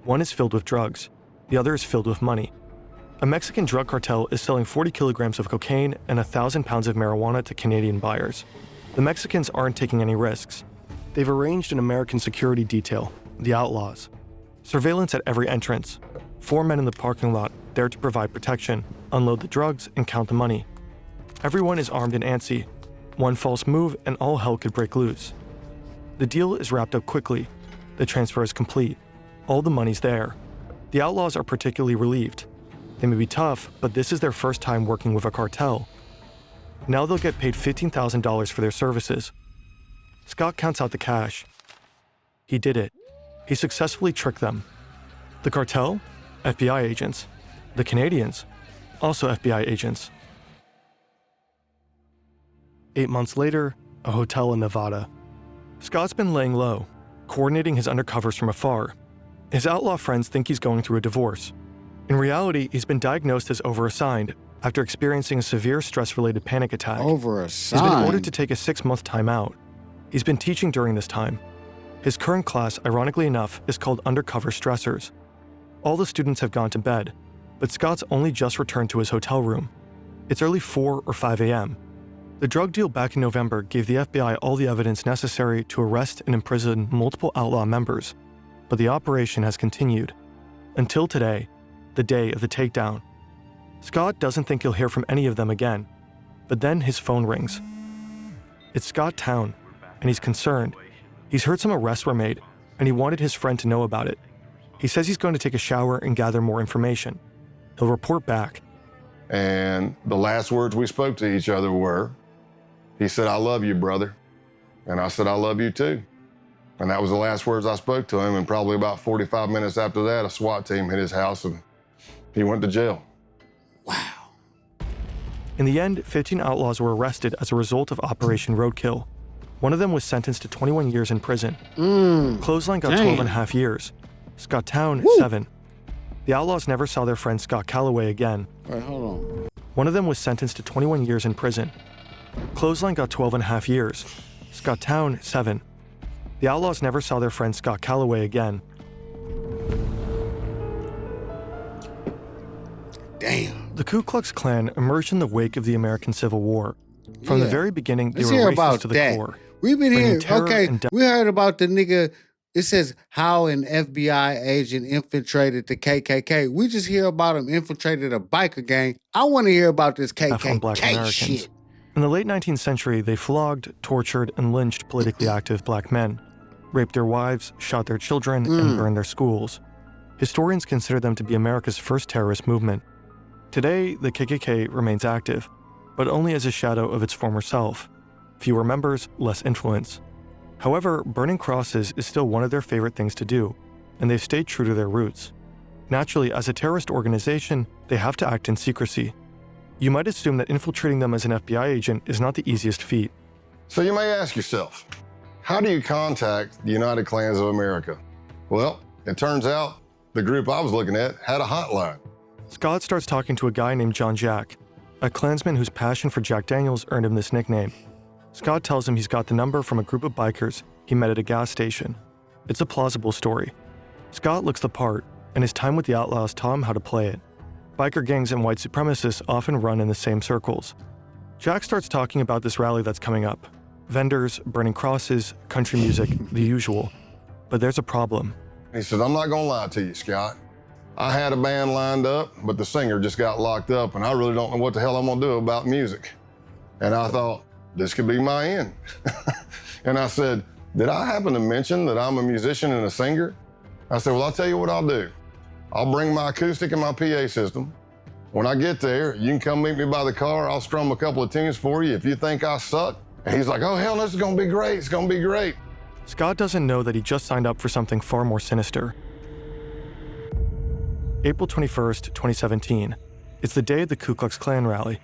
One is filled with drugs. The other is filled with money. A Mexican drug cartel is selling 40 kilograms of cocaine and 1,000 pounds of marijuana to Canadian buyers. The Mexicans aren't taking any risks. They've arranged an American security detail, the Outlaws. Surveillance at every entrance. 4 men in the parking lot there to provide protection, unload the drugs, and count the money. Everyone is armed and antsy. One false move and all hell could break loose. The deal is wrapped up quickly. The transfer is complete. All the money's there. The Outlaws are particularly relieved. They may be tough, but this is their first time working with a cartel. Now they'll get paid $15,000 for their services. Scott counts out the cash. He did it. He successfully tricked them. The cartel? FBI agents. The Canadians? Also FBI agents. 8 months later, a hotel in Nevada. Scott's been laying low, coordinating his undercovers from afar. His outlaw friends think he's going through a divorce. In reality, he's been diagnosed as overassigned after experiencing a severe stress-related panic attack. Overassigned? He's been ordered to take a 6-month timeout. He's been teaching during this time. His current class, ironically enough, is called Undercover Stressors. All the students have gone to bed. but Scott's only just returned to his hotel room. It's early 4 or 5 a.m. The drug deal back in November gave the FBI all the evidence necessary to arrest and imprison multiple outlaw members, but the operation has continued. Until today, the day of the takedown. Scott doesn't think he'll hear from any of them again, but then his phone rings. It's Scott Town, and he's concerned. He's heard some arrests were made, and he wanted his friend to know about it. He says he's going to take a shower and gather more information. He'll report back. And the last words we spoke to each other were, he said, "I love you, brother." And I said, "I love you too." And that was the last words I spoke to him. And probably about 45 minutes after that, a SWAT team hit his house and he went to jail. In the end, 15 outlaws were arrested as a result of Operation Roadkill. One of them was sentenced to 21 years in prison. Clothesline got 12 and a half years. Scott Town, 7. The outlaws never saw their friend Scott Calloway again. Wait, hold on. One of them was sentenced to 21 years in prison. Clothesline got 12 and a half years. Scott Town, 7. The outlaws never saw their friend Scott Calloway again. Damn. The Ku Klux Klan emerged in the wake of the American Civil War. From the very beginning, they Let's were hear racist about to the that. core. We've been bringing here. terror Okay, and death. we heard about the nigga. It says how an FBI agent infiltrated the KKK. We just hear about him infiltrated a biker gang. I want to hear about this on Black KKK Americans. shit. In the late 19th century, they flogged, tortured, and lynched politically active black men, raped their wives, shot their children, and burned their schools. Historians consider them to be America's first terrorist movement. Today, the KKK remains active, but only as a shadow of its former self. Fewer members, less influence. However, burning crosses is still one of their favorite things to do, and they've stayed true to their roots. Naturally, as a terrorist organization, they have to act in secrecy. You might assume that infiltrating them as an FBI agent is not the easiest feat. So you may ask yourself, how do you contact the United Klans of America? Well, it turns out the group I was looking at had a hotline. Scott starts talking to a guy named John Jack, a Klansman whose passion for Jack Daniels earned him this nickname. Scott tells him he's got the number from a group of bikers he met at a gas station. It's a plausible story. Scott looks the part, and his time with the outlaws taught him how to play it. Biker gangs and white supremacists often run in the same circles. Jack starts talking about this rally that's coming up. Vendors, burning crosses, country music, the usual. But there's a problem. He said, "I'm not gonna lie to you, Scott. I had a band lined up, but the singer just got locked up, and I really don't know what the hell I'm gonna do about music." And I thought, this could be my end. And I said, "Did I happen to mention that I'm a musician and a singer?" I said, "Well, I'll tell you what I'll do. I'll bring my acoustic and my PA system. When I get there, you can come meet me by the car. I'll strum a couple of tunes for you if you think I suck." And he's like, "Oh, hell, this is gonna be great. It's gonna be great." Scott doesn't know that he just signed up for something far more sinister. April 21st, 2017. It's the day of the Ku Klux Klan rally.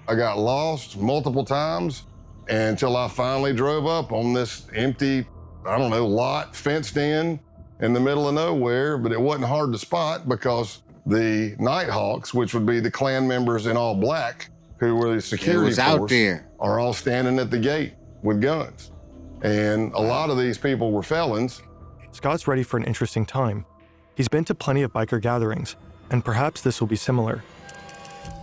I got lost multiple times until I finally drove up on this empty, lot fenced in the middle of nowhere, but it wasn't hard to spot because the Nighthawks, which would be the Klan members in all black, who were the security force, out there, are all standing at the gate with guns. And a lot of these people were felons. Scott's ready for an interesting time. He's been to plenty of biker gatherings, and perhaps this will be similar.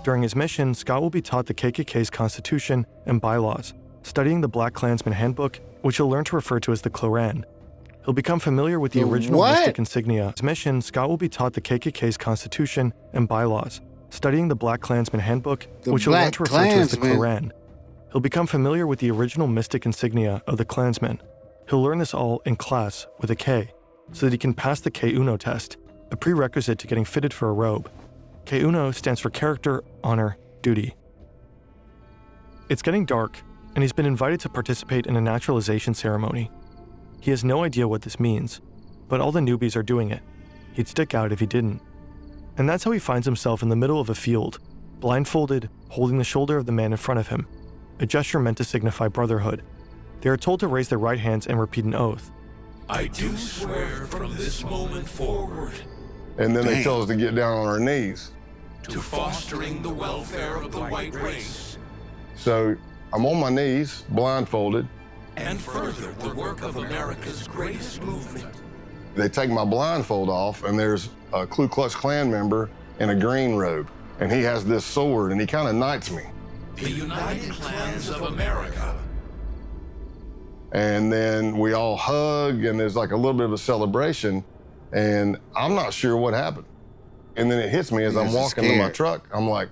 During his mission, Scott will be taught the KKK's constitution and bylaws, studying the Black Klansman Handbook, which he'll learn to refer to as the Kloran. He'll become familiar with the original mystic insignia. His mission, Scott will be taught the KKK's constitution and bylaws, studying the Black Klansman Handbook, which he'll learn to refer to as the Kloran. He'll become familiar with the original mystic insignia of the Klansmen. He'll learn this all in class with a K, so that he can pass the K-Uno test, a prerequisite to getting fitted for a robe. K-Uno stands for character, honor, duty. It's getting dark, and he's been invited to participate in a naturalization ceremony. He has no idea what this means, but all the newbies are doing it. He'd stick out if he didn't. And that's how he finds himself in the middle of a field, blindfolded, holding the shoulder of the man in front of him, a gesture meant to signify brotherhood. They are told to raise their right hands and repeat an oath. "I do swear from this moment forward." And then they tell us to get down on our knees. "To fostering the welfare of the white race." So I'm on my knees, blindfolded. "And further the work of America's greatest movement." They take my blindfold off, and there's a Ku Klux Klan member in a green robe, and he has this sword, and he kind of knights me. The United Clans of America. And then we all hug, and there's like a little bit of a celebration, and I'm not sure what happened. And then it hits me as I'm walking to my truck. I'm like,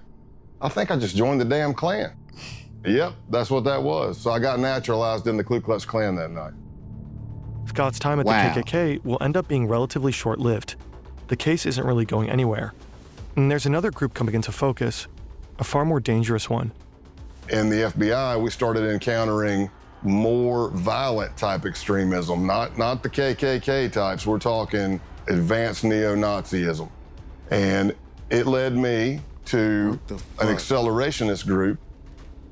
I think I just joined the damn Klan. Yep, that's what that was. So I got naturalized in the Ku Klux Klan that night. Scott's time at the KKK will end up being relatively short-lived. The case isn't really going anywhere. And there's another group coming into focus, a far more dangerous one. In the FBI, we started encountering more violent type extremism, not the KKK types. We're talking advanced neo-Nazism. And it led me to an accelerationist group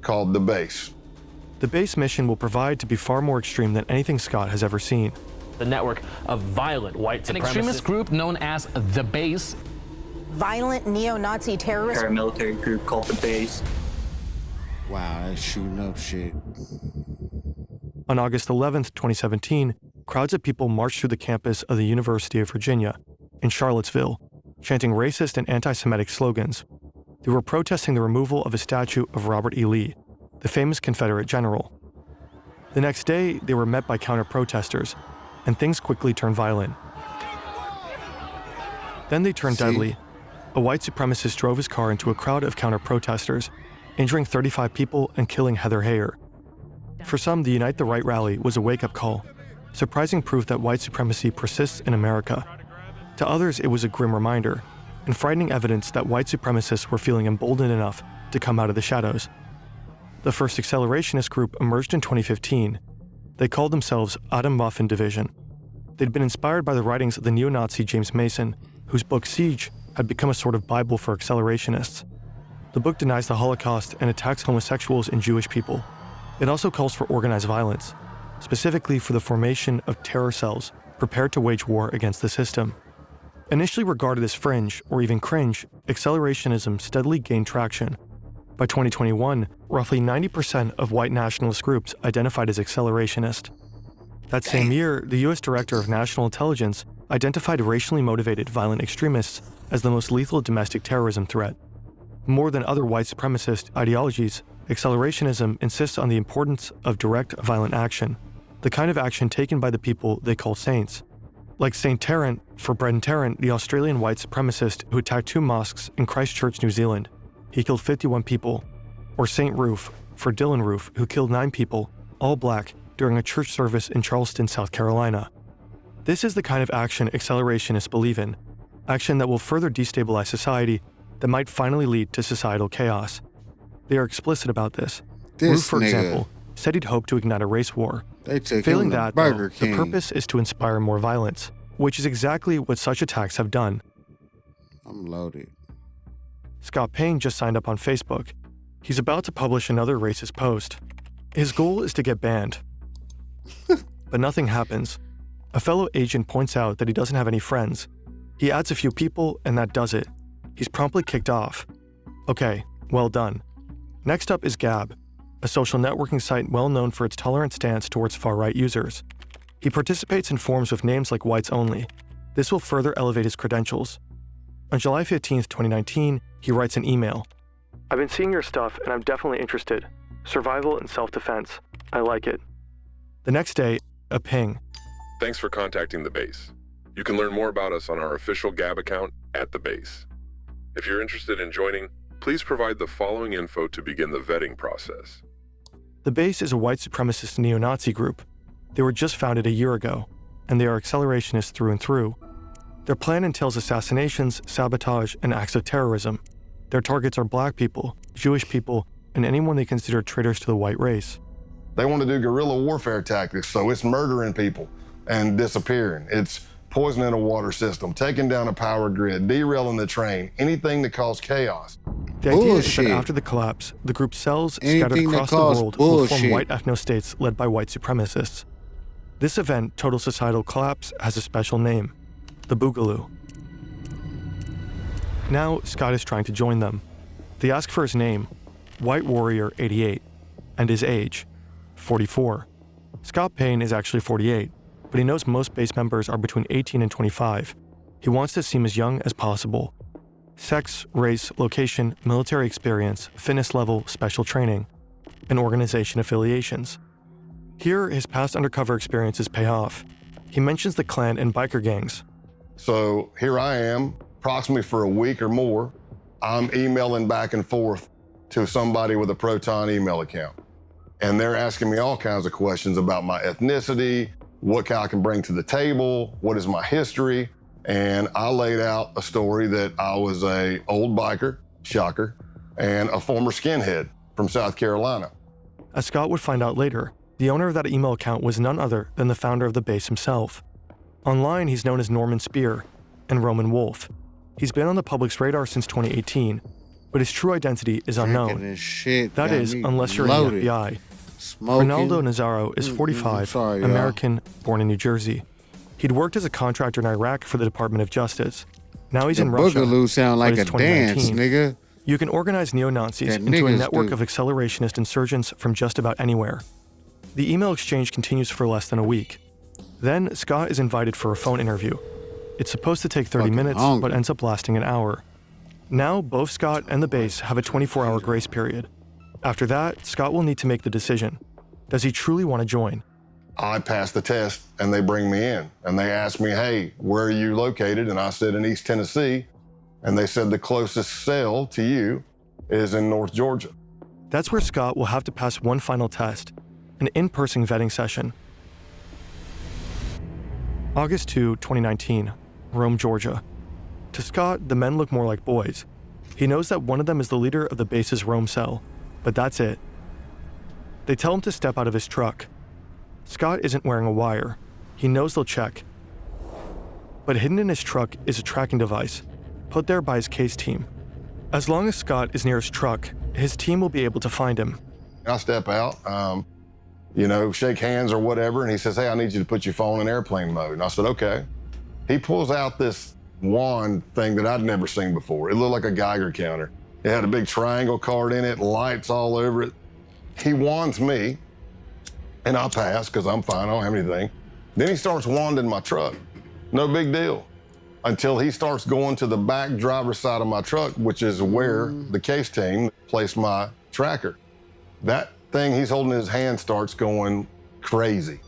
called the Base. The Base mission will provide to be far more extreme than anything Scott has ever seen. The network of violent white supremacists. An extremist group known as the Base. Violent neo-Nazi terrorist. Paramilitary group called the Base. Wow, that's shooting up shit. On August 11th, 2017, crowds of people marched through the campus of the University of Virginia in Charlottesville, chanting racist and anti-Semitic slogans. They were protesting the removal of a statue of Robert E. Lee, the famous Confederate general. The next day, they were met by counter-protesters, and things quickly turned violent. Then they turned deadly. A white supremacist drove his car into a crowd of counter-protesters, injuring 35 people and killing Heather Heyer. For some, the Unite the Right rally was a wake-up call, surprising proof that white supremacy persists in America. To others, it was a grim reminder, and frightening evidence that white supremacists were feeling emboldened enough to come out of the shadows. The first accelerationist group emerged in 2015. They called themselves Atom Waffen Division. They'd been inspired by the writings of the neo-Nazi James Mason, whose book Siege had become a sort of Bible for accelerationists. The book denies the Holocaust and attacks homosexuals and Jewish people. It also calls for organized violence, specifically for the formation of terror cells prepared to wage war against the system. Initially regarded as fringe or even cringe, accelerationism steadily gained traction. By 2021, roughly 90% of white nationalist groups identified as accelerationist. That same year, the US Director of National Intelligence identified racially motivated violent extremists as the most lethal domestic terrorism threat. More than other white supremacist ideologies, accelerationism insists on the importance of direct violent action, the kind of action taken by the people they call saints. Like St. Tarrant, for Brenton Tarrant, the Australian white supremacist who attacked 2 mosques in Christchurch, New Zealand. He killed 51 people. Or St. Roof, for Dylan Roof, who killed 9 people, all black, during a church service in Charleston, South Carolina. This is the kind of action accelerationists believe in, action that will further destabilize society, that might finally lead to societal chaos. They are explicit about this. Roof, for example, said he'd hope to ignite a race war. Failing that, though, the purpose is to inspire more violence, which is exactly what such attacks have done. I'm loaded. Scott Payne just signed up on Facebook. He's about to publish another racist post. His goal is to get banned. But nothing happens. A fellow agent points out that he doesn't have any friends. He adds a few people, and that does it. He's promptly kicked off. Okay, well done. Next up is Gab, a social networking site well known for its tolerant stance towards far-right users. He participates in forums with names like Whites Only. This will further elevate his credentials. On July 15, 2019, he writes an email. I've been seeing your stuff and I'm definitely interested. Survival and self-defense. I like it. The next day, a ping. Thanks for contacting the Base. You can learn more about us on our official Gab account at the Base. If you're interested in joining, please provide the following info to begin the vetting process. The Base is a white supremacist neo-Nazi group. They were just founded a year ago, and they are accelerationists through and through. Their plan entails assassinations, sabotage, and acts of terrorism. Their targets are black people, Jewish people, and anyone they consider traitors to the white race. They want to do guerrilla warfare tactics, so it's murdering people and disappearing. It's poisoning a water system, taking down a power grid, derailing the train, anything that causes chaos. The idea is that after the collapse, the group cells scattered across the world will form white ethno-states led by white supremacists. This event, total societal collapse, has a special name, the Boogaloo. Now, Scott is trying to join them. They ask for his name, White Warrior 88, and his age, 44. Scott Payne is actually 48, but he knows most base members are between 18 and 25. He wants to seem as young as possible. sex, race, location, military experience, fitness level, special training, and organization affiliations. Here, his past undercover experiences pay off. He mentions the Klan and biker gangs. So here I am, approximately for a week or more, I'm emailing back and forth to somebody with a Proton email account. And they're asking me all kinds of questions about my ethnicity, what I can bring to the table, what is my history. And I laid out a story that I was a old biker, shocker, and a former skinhead from South Carolina. As Scott would find out later, the owner of that email account was none other than the founder of the base himself. Online, he's known as Norman Spear and Roman Wolf. He's been on the public's radar since 2018, but his true identity is unknown. That is, unless you're in the FBI. Ronaldo Nazaro is 45, American, born in New Jersey. He'd worked as a contractor in Iraq for the Department of Justice. Now he's in Russia. Boogaloo sound like but it's a dance, 2019. nigga. You can organize neo-Nazis That into a niggas network do. of accelerationist insurgents from just about anywhere. The email exchange continues for less than a week. Then, Scott is invited for a phone interview. It's supposed to take 30 minutes, but ends up lasting an hour. Now, both Scott and the base have a 24-hour grace period. After that, Scott will need to make the decision. Does he truly want to join? I passed the test and they bring me in and they asked me, hey, where are you located? And I said in East Tennessee. And they said the closest cell to you is in North Georgia. That's where Scott will have to pass one final test, an in-person vetting session. August 2, 2019, Rome, Georgia. To Scott, the men look more like boys. He knows that one of them is the leader of the base's Rome cell, but that's it. They tell him to step out of his truck. Scott isn't wearing a wire. He knows they'll check. But hidden in his truck is a tracking device, put there by his case team. As long as Scott is near his truck, his team will be able to find him. I step out, shake hands or whatever, and he says, hey, I need you to put your phone in airplane mode. And I said, okay. He pulls out this wand thing that I'd never seen before. It looked like a Geiger counter. It had a big triangle card in it, lights all over it. He wands me, and I pass because I'm fine, I don't have anything. Then he starts wanding my truck. No big deal. Until he starts going to the back driver's side of my truck, which is where the case team placed my tracker. That thing he's holding in his hand starts going crazy.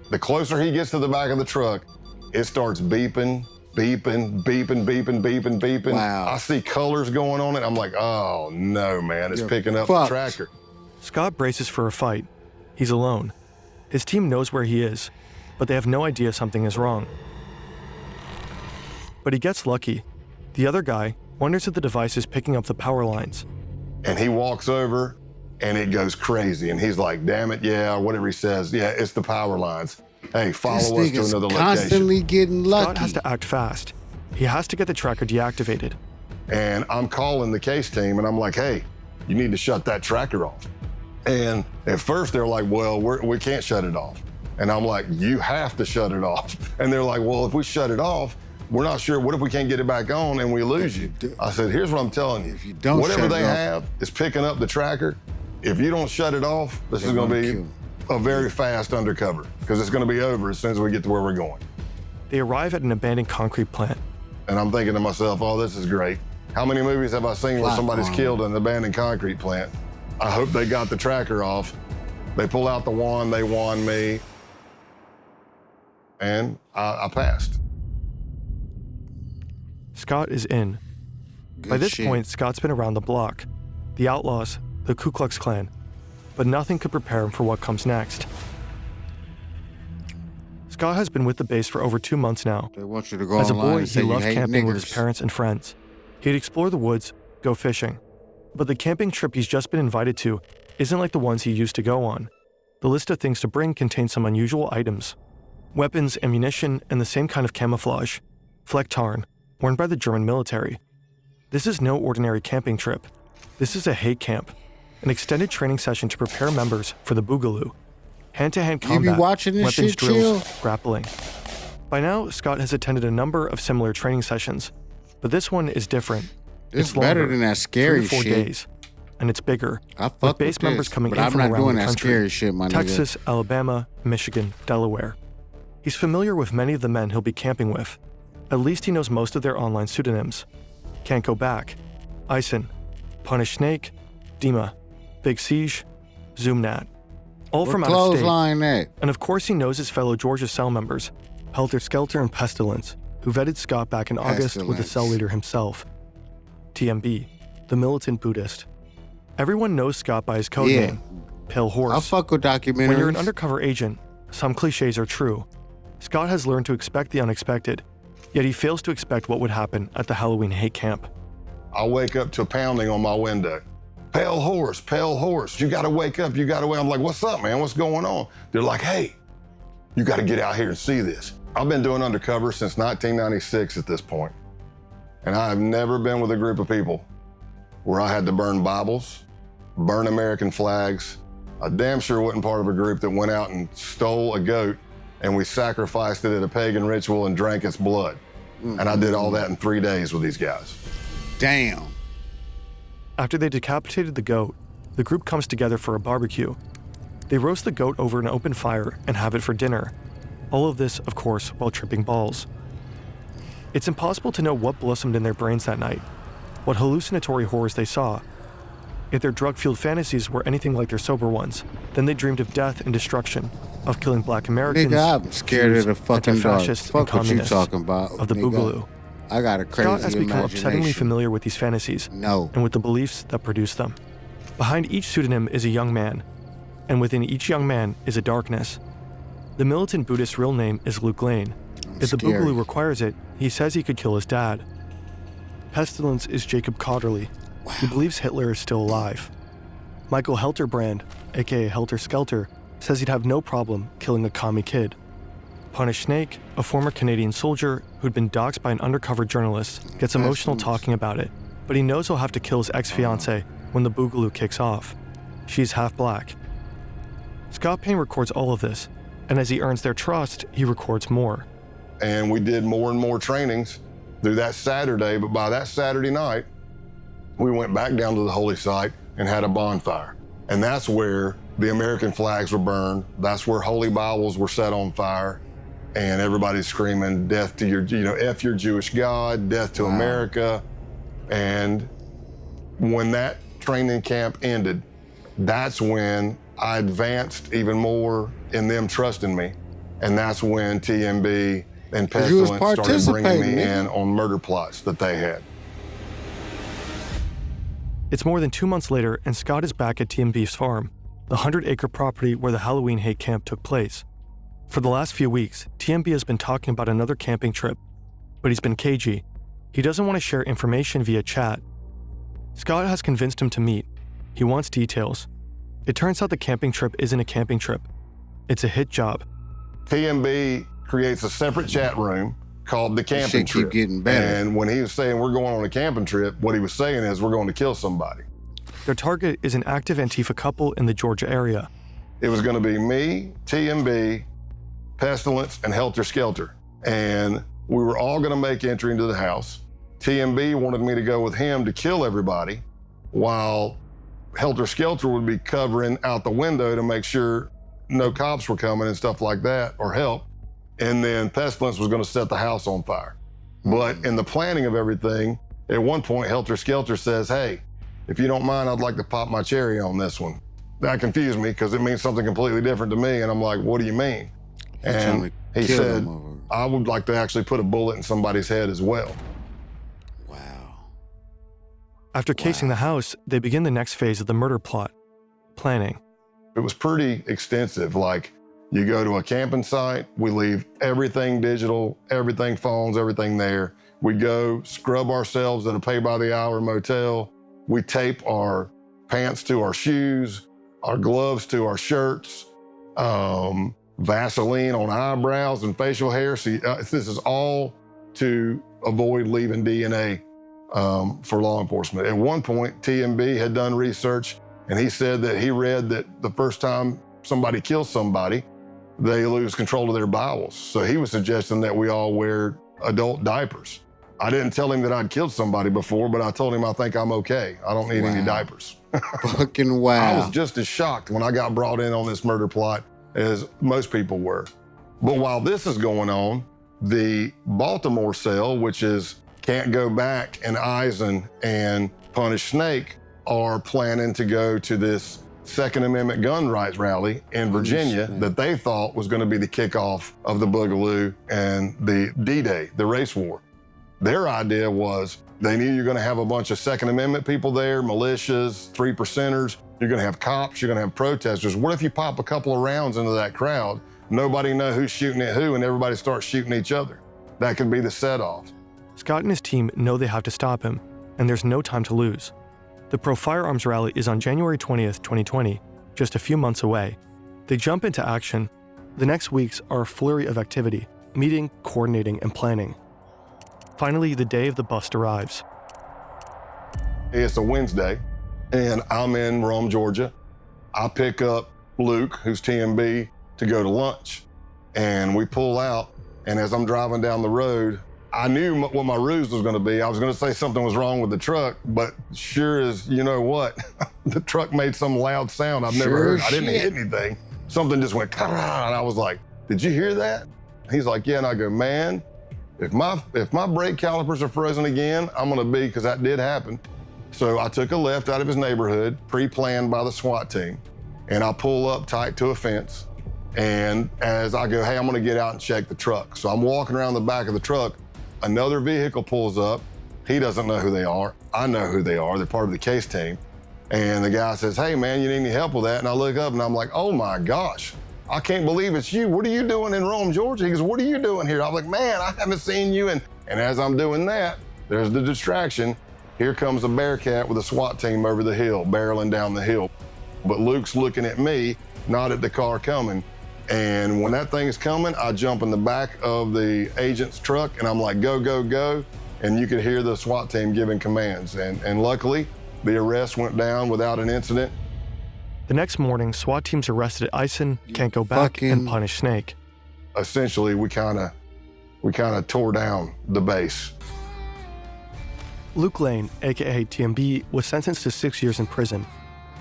The closer he gets to the back of the truck, it starts beeping, beeping, beeping, beeping, beeping, beeping. Wow. I see colors going on it. I'm like, oh no, man, it's picking up the tracker. Scott braces for a fight. He's alone. His team knows where he is, but they have no idea something is wrong. But he gets lucky. The other guy wonders if the device is picking up the power lines. And he walks over and it goes crazy. And he's like, damn it, yeah, or whatever he says. Yeah, it's the power lines. Hey, follow us to another location. Constantly getting lucky. Scott has to act fast. He has to get the tracker deactivated. And I'm calling the case team and I'm like, hey, you need to shut that tracker off. And at first they're like, well, we can't shut it off. And I'm like, you have to shut it off. And they're like, well, if we shut it off, we're not sure. What if we can't get it back on and we lose you? I said, here's what I'm telling you. If you don't whatever shut it they off, have is picking up the tracker. If you don't shut it off, this is going to be a very fast undercover because it's going to be over as soon as we get to where we're going. They arrive at an abandoned concrete plant. And I'm thinking to myself, oh, this is great. How many movies have I seen where somebody's killed in an abandoned concrete plant? I hope they got the tracker off. They pull out the wand, they wand me, and I passed. Scott is in. By this point, Scott's been around the block. The outlaws, the Ku Klux Klan. But nothing could prepare him for what comes next. Scott has been with the base for over 2 months now. They want you to go As a online boy, and say he you loved hate camping with his niggers. parents and friends. He'd explore the woods, go fishing. But the camping trip he's just been invited to isn't like the ones he used to go on. The list of things to bring contains some unusual items. Weapons, ammunition, and the same kind of camouflage. Flecktarn, worn by the German military. This is no ordinary camping trip. This is a hate camp, an extended training session to prepare members for the Boogaloo. Hand-to-hand You be combat, watching this weapons shit, drills, Chill? grappling. By now, Scott has attended a number of similar training sessions, but this one is different. It's better longer, than that scary 3 to 4 shit. days, and it's bigger. I fuck with base with members this, coming but in I'm from not around doing the that country. scary shit, my nigga. Texas, Alabama, Michigan, Delaware. He's familiar with many of the men he'll be camping with. At least he knows most of their online pseudonyms. Can't Go Back, Ison, Punish Snake, Dima, Big Siege, Zoomnat. All Where from out of state. Clothesline at? And of course he knows his fellow Georgia cell members, Helter Skelter and Pestilence, who vetted Scott back in August with the cell leader himself. TMB, the militant Buddhist. Everyone knows Scott by his code name, Pale Horse. I fuck with documentaries. When you're an undercover agent, some cliches are true. Scott has learned to expect the unexpected, yet he fails to expect what would happen at the Halloween hate camp. I wake up to pounding on my window. Pale horse, you gotta wake up, you gotta wake up. I'm like, what's up, man, what's going on? They're like, hey, you gotta get out here and see this. I've been doing undercover since 1996 at this point. And I have never been with a group of people where I had to burn Bibles, burn American flags. I damn sure wasn't part of a group that went out and stole a goat and we sacrificed it at a pagan ritual and drank its blood. And I did all that in 3 days with these guys. Damn. After they decapitated the goat, the group comes together for a barbecue. They roast the goat over an open fire and have it for dinner. All of this, of course, while tripping balls. It's impossible to know what blossomed in their brains that night, what hallucinatory horrors they saw. If their drug-fueled fantasies were anything like their sober ones, then they dreamed of death and destruction, of killing black Americans, Nigga, I'm scared Jews, of the fucking dark. anti-fascists, and Fuck what you communists, talking about, of the nigga. Boogaloo. I got a crazy Scott has become imagination. upsettingly familiar with these fantasies and with the beliefs that produce them. Behind each pseudonym is a young man, and within each young man is a darkness. The militant Buddhist's real name is Luke Lane. If the Boogaloo requires it, he says he could kill his dad. Pestilence is Jacob Cotterly, who believes Hitler is still alive. Michael Helterbrand, aka Helter Skelter, says he'd have no problem killing a commie kid. Punish Snake, a former Canadian soldier who'd been doxxed by an undercover journalist, gets emotional talking about it, but he knows he'll have to kill his ex-fiancée when the Boogaloo kicks off. She's half black. Scott Payne records all of this, and as he earns their trust, he records more. And we did more and more trainings through that Saturday, but by that Saturday night, we went back down to the holy site and had a bonfire. And that's where the American flags were burned. That's where holy Bibles were set on fire. And everybody's screaming, death to your, F your Jewish God, death to America. And when that training camp ended, that's when I advanced even more in them trusting me. And that's when TMB and Pestilence started bringing me in on murder plots that they had. It's more than 2 months later, and Scott is back at TMB's farm, the 100-acre property where the Halloween hate camp took place. For the last few weeks, TMB has been talking about another camping trip, but he's been cagey. He doesn't want to share information via chat. Scott has convinced him to meet. He wants details. It turns out the camping trip isn't a camping trip. It's a hit job. TMB creates a separate chat room called the camping trip. Keep getting better. And when he was saying we're going on a camping trip, what he was saying is we're going to kill somebody. Their target is an active Antifa couple in the Georgia area. It was going to be me, TMB, Pestilence, and Helter Skelter. And we were all going to make entry into the house. TMB wanted me to go with him to kill everybody, while Helter Skelter would be covering out the window to make sure no cops were coming and stuff like that, or help. And then Pestilence was going to set the house on fire. But in the planning of everything, at one point, Helter Skelter says, hey, if you don't mind, I'd like to pop my cherry on this one. That confused me because it means something completely different to me. And I'm like, what do you mean? And he said, I would like to actually put a bullet in somebody's head as well. After casing the house, they begin the next phase of the murder plot, planning. It was pretty extensive. Like, you go to a camping site, we leave everything digital, everything phones, everything there. We go scrub ourselves at a pay-by-the-hour motel. We tape our pants to our shoes, our gloves to our shirts, Vaseline on eyebrows and facial hair. See, this is all to avoid leaving DNA for law enforcement. At one point, TMB had done research, and he said that he read that the first time somebody kills somebody, they lose control of their bowels. So he was suggesting that we all wear adult diapers. I didn't tell him that I'd killed somebody before, but I told him I think I'm okay. I don't need any diapers. Fucking wow. I was just as shocked when I got brought in on this murder plot as most people were. But while this is going on, the Baltimore cell, which is can't go back, and Eisen and Punish Snake are planning to go to this Second Amendment gun rights rally in Virginia that they thought was going to be the kickoff of the Boogaloo and the D-Day, the race war. Their idea was they knew you're going to have a bunch of Second Amendment people there, militias, 3%ers. You're going to have cops, you're going to have protesters. What if you pop a couple of rounds into that crowd, nobody know who's shooting at who, and everybody starts shooting each other? That could be the set-off. Scott and his team know they have to stop him, and there's no time to lose. The pro-firearms rally is on January 20th, 2020, just a few months away. They jump into action. The next weeks are a flurry of activity, meeting, coordinating, and planning. Finally, the day of the bust arrives. It's a Wednesday, and I'm in Rome, Georgia. I pick up Luke, who's TMB, to go to lunch. And we pull out, and as I'm driving down the road, I knew what my ruse was going to be. I was going to say something was wrong with the truck, but sure as you know what, the truck made some loud sound I've never heard. I didn't hit anything. Something just went, and I was like, did you hear that? He's like, yeah, and I go, man, if my brake calipers are frozen again, I'm going to be, because that did happen. So I took a left out of his neighborhood, pre-planned by the SWAT team, and I pull up tight to a fence. And as I go, hey, I'm going to get out and check the truck. So I'm walking around the back of the truck. Another vehicle pulls up. He doesn't know who they are. I know who they are. They're part of the case team. And the guy says, hey, man, you need any help with that? And I look up and I'm like, oh my gosh, I can't believe it's you. What are you doing in Rome, Georgia? He goes, what are you doing here? I'm like, man, I haven't seen you. And as I'm doing that, there's the distraction. Here comes a Bearcat with a SWAT team over the hill, barreling down the hill. But Luke's looking at me, not at the car coming. And when that thing is coming, I jump in the back of the agent's truck and I'm like, go, go, go. And you could hear the SWAT team giving commands. And luckily, the arrest went down without an incident. The next morning, SWAT teams arrested Eisen, Can't Go Back, and Punish Snake. Essentially, we kind of tore down the base. Luke Lane, aka TMB, was sentenced to 6 years in prison.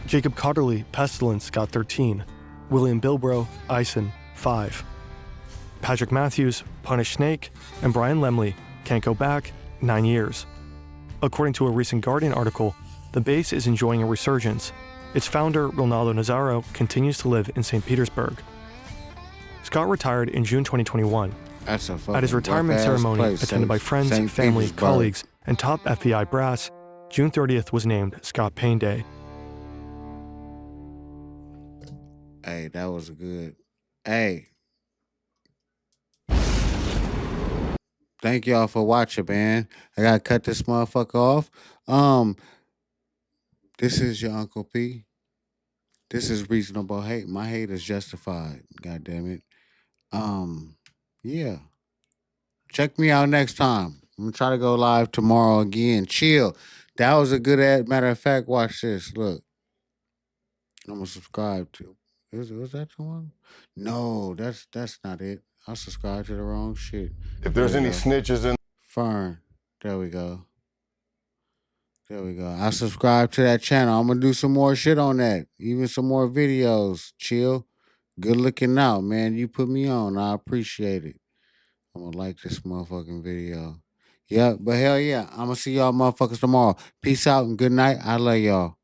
Jacob Cotterly, Pestilence, got 13. William Bilbro, Eisen, 5. Patrick Matthews, Punish Snake, and Brian Lemley, Can't Go Back, 9 years. According to a recent Guardian article, the base is enjoying a resurgence. Its founder, Ronaldo Nazzaro, continues to live in St. Petersburg. Scott retired in June 2021. At his retirement ceremony, attended by friends, family, colleagues, and top FBI brass, June 30th was named Scott Payne Day. Hey, that was good. Hey. Thank y'all for watching, man. I gotta cut this motherfucker off. This is your Uncle P. This is reasonable hate. My hate is justified. God damn it. Yeah. Check me out next time. I'm gonna try to go live tomorrow again. Chill. That was a good ad. Matter of fact, watch this. Look. I'm gonna subscribe to. Was that the one? No, that's not it. I subscribed to the wrong shit. If there's any snitches in Fern. There we go. There we go. I subscribe to that channel. I'm gonna do some more shit on that. Even some more videos. Chill. Good looking out, man. You put me on. I appreciate it. I'm gonna like this motherfucking video. Yeah, but hell yeah. I'm gonna see y'all motherfuckers tomorrow. Peace out and good night. I love y'all.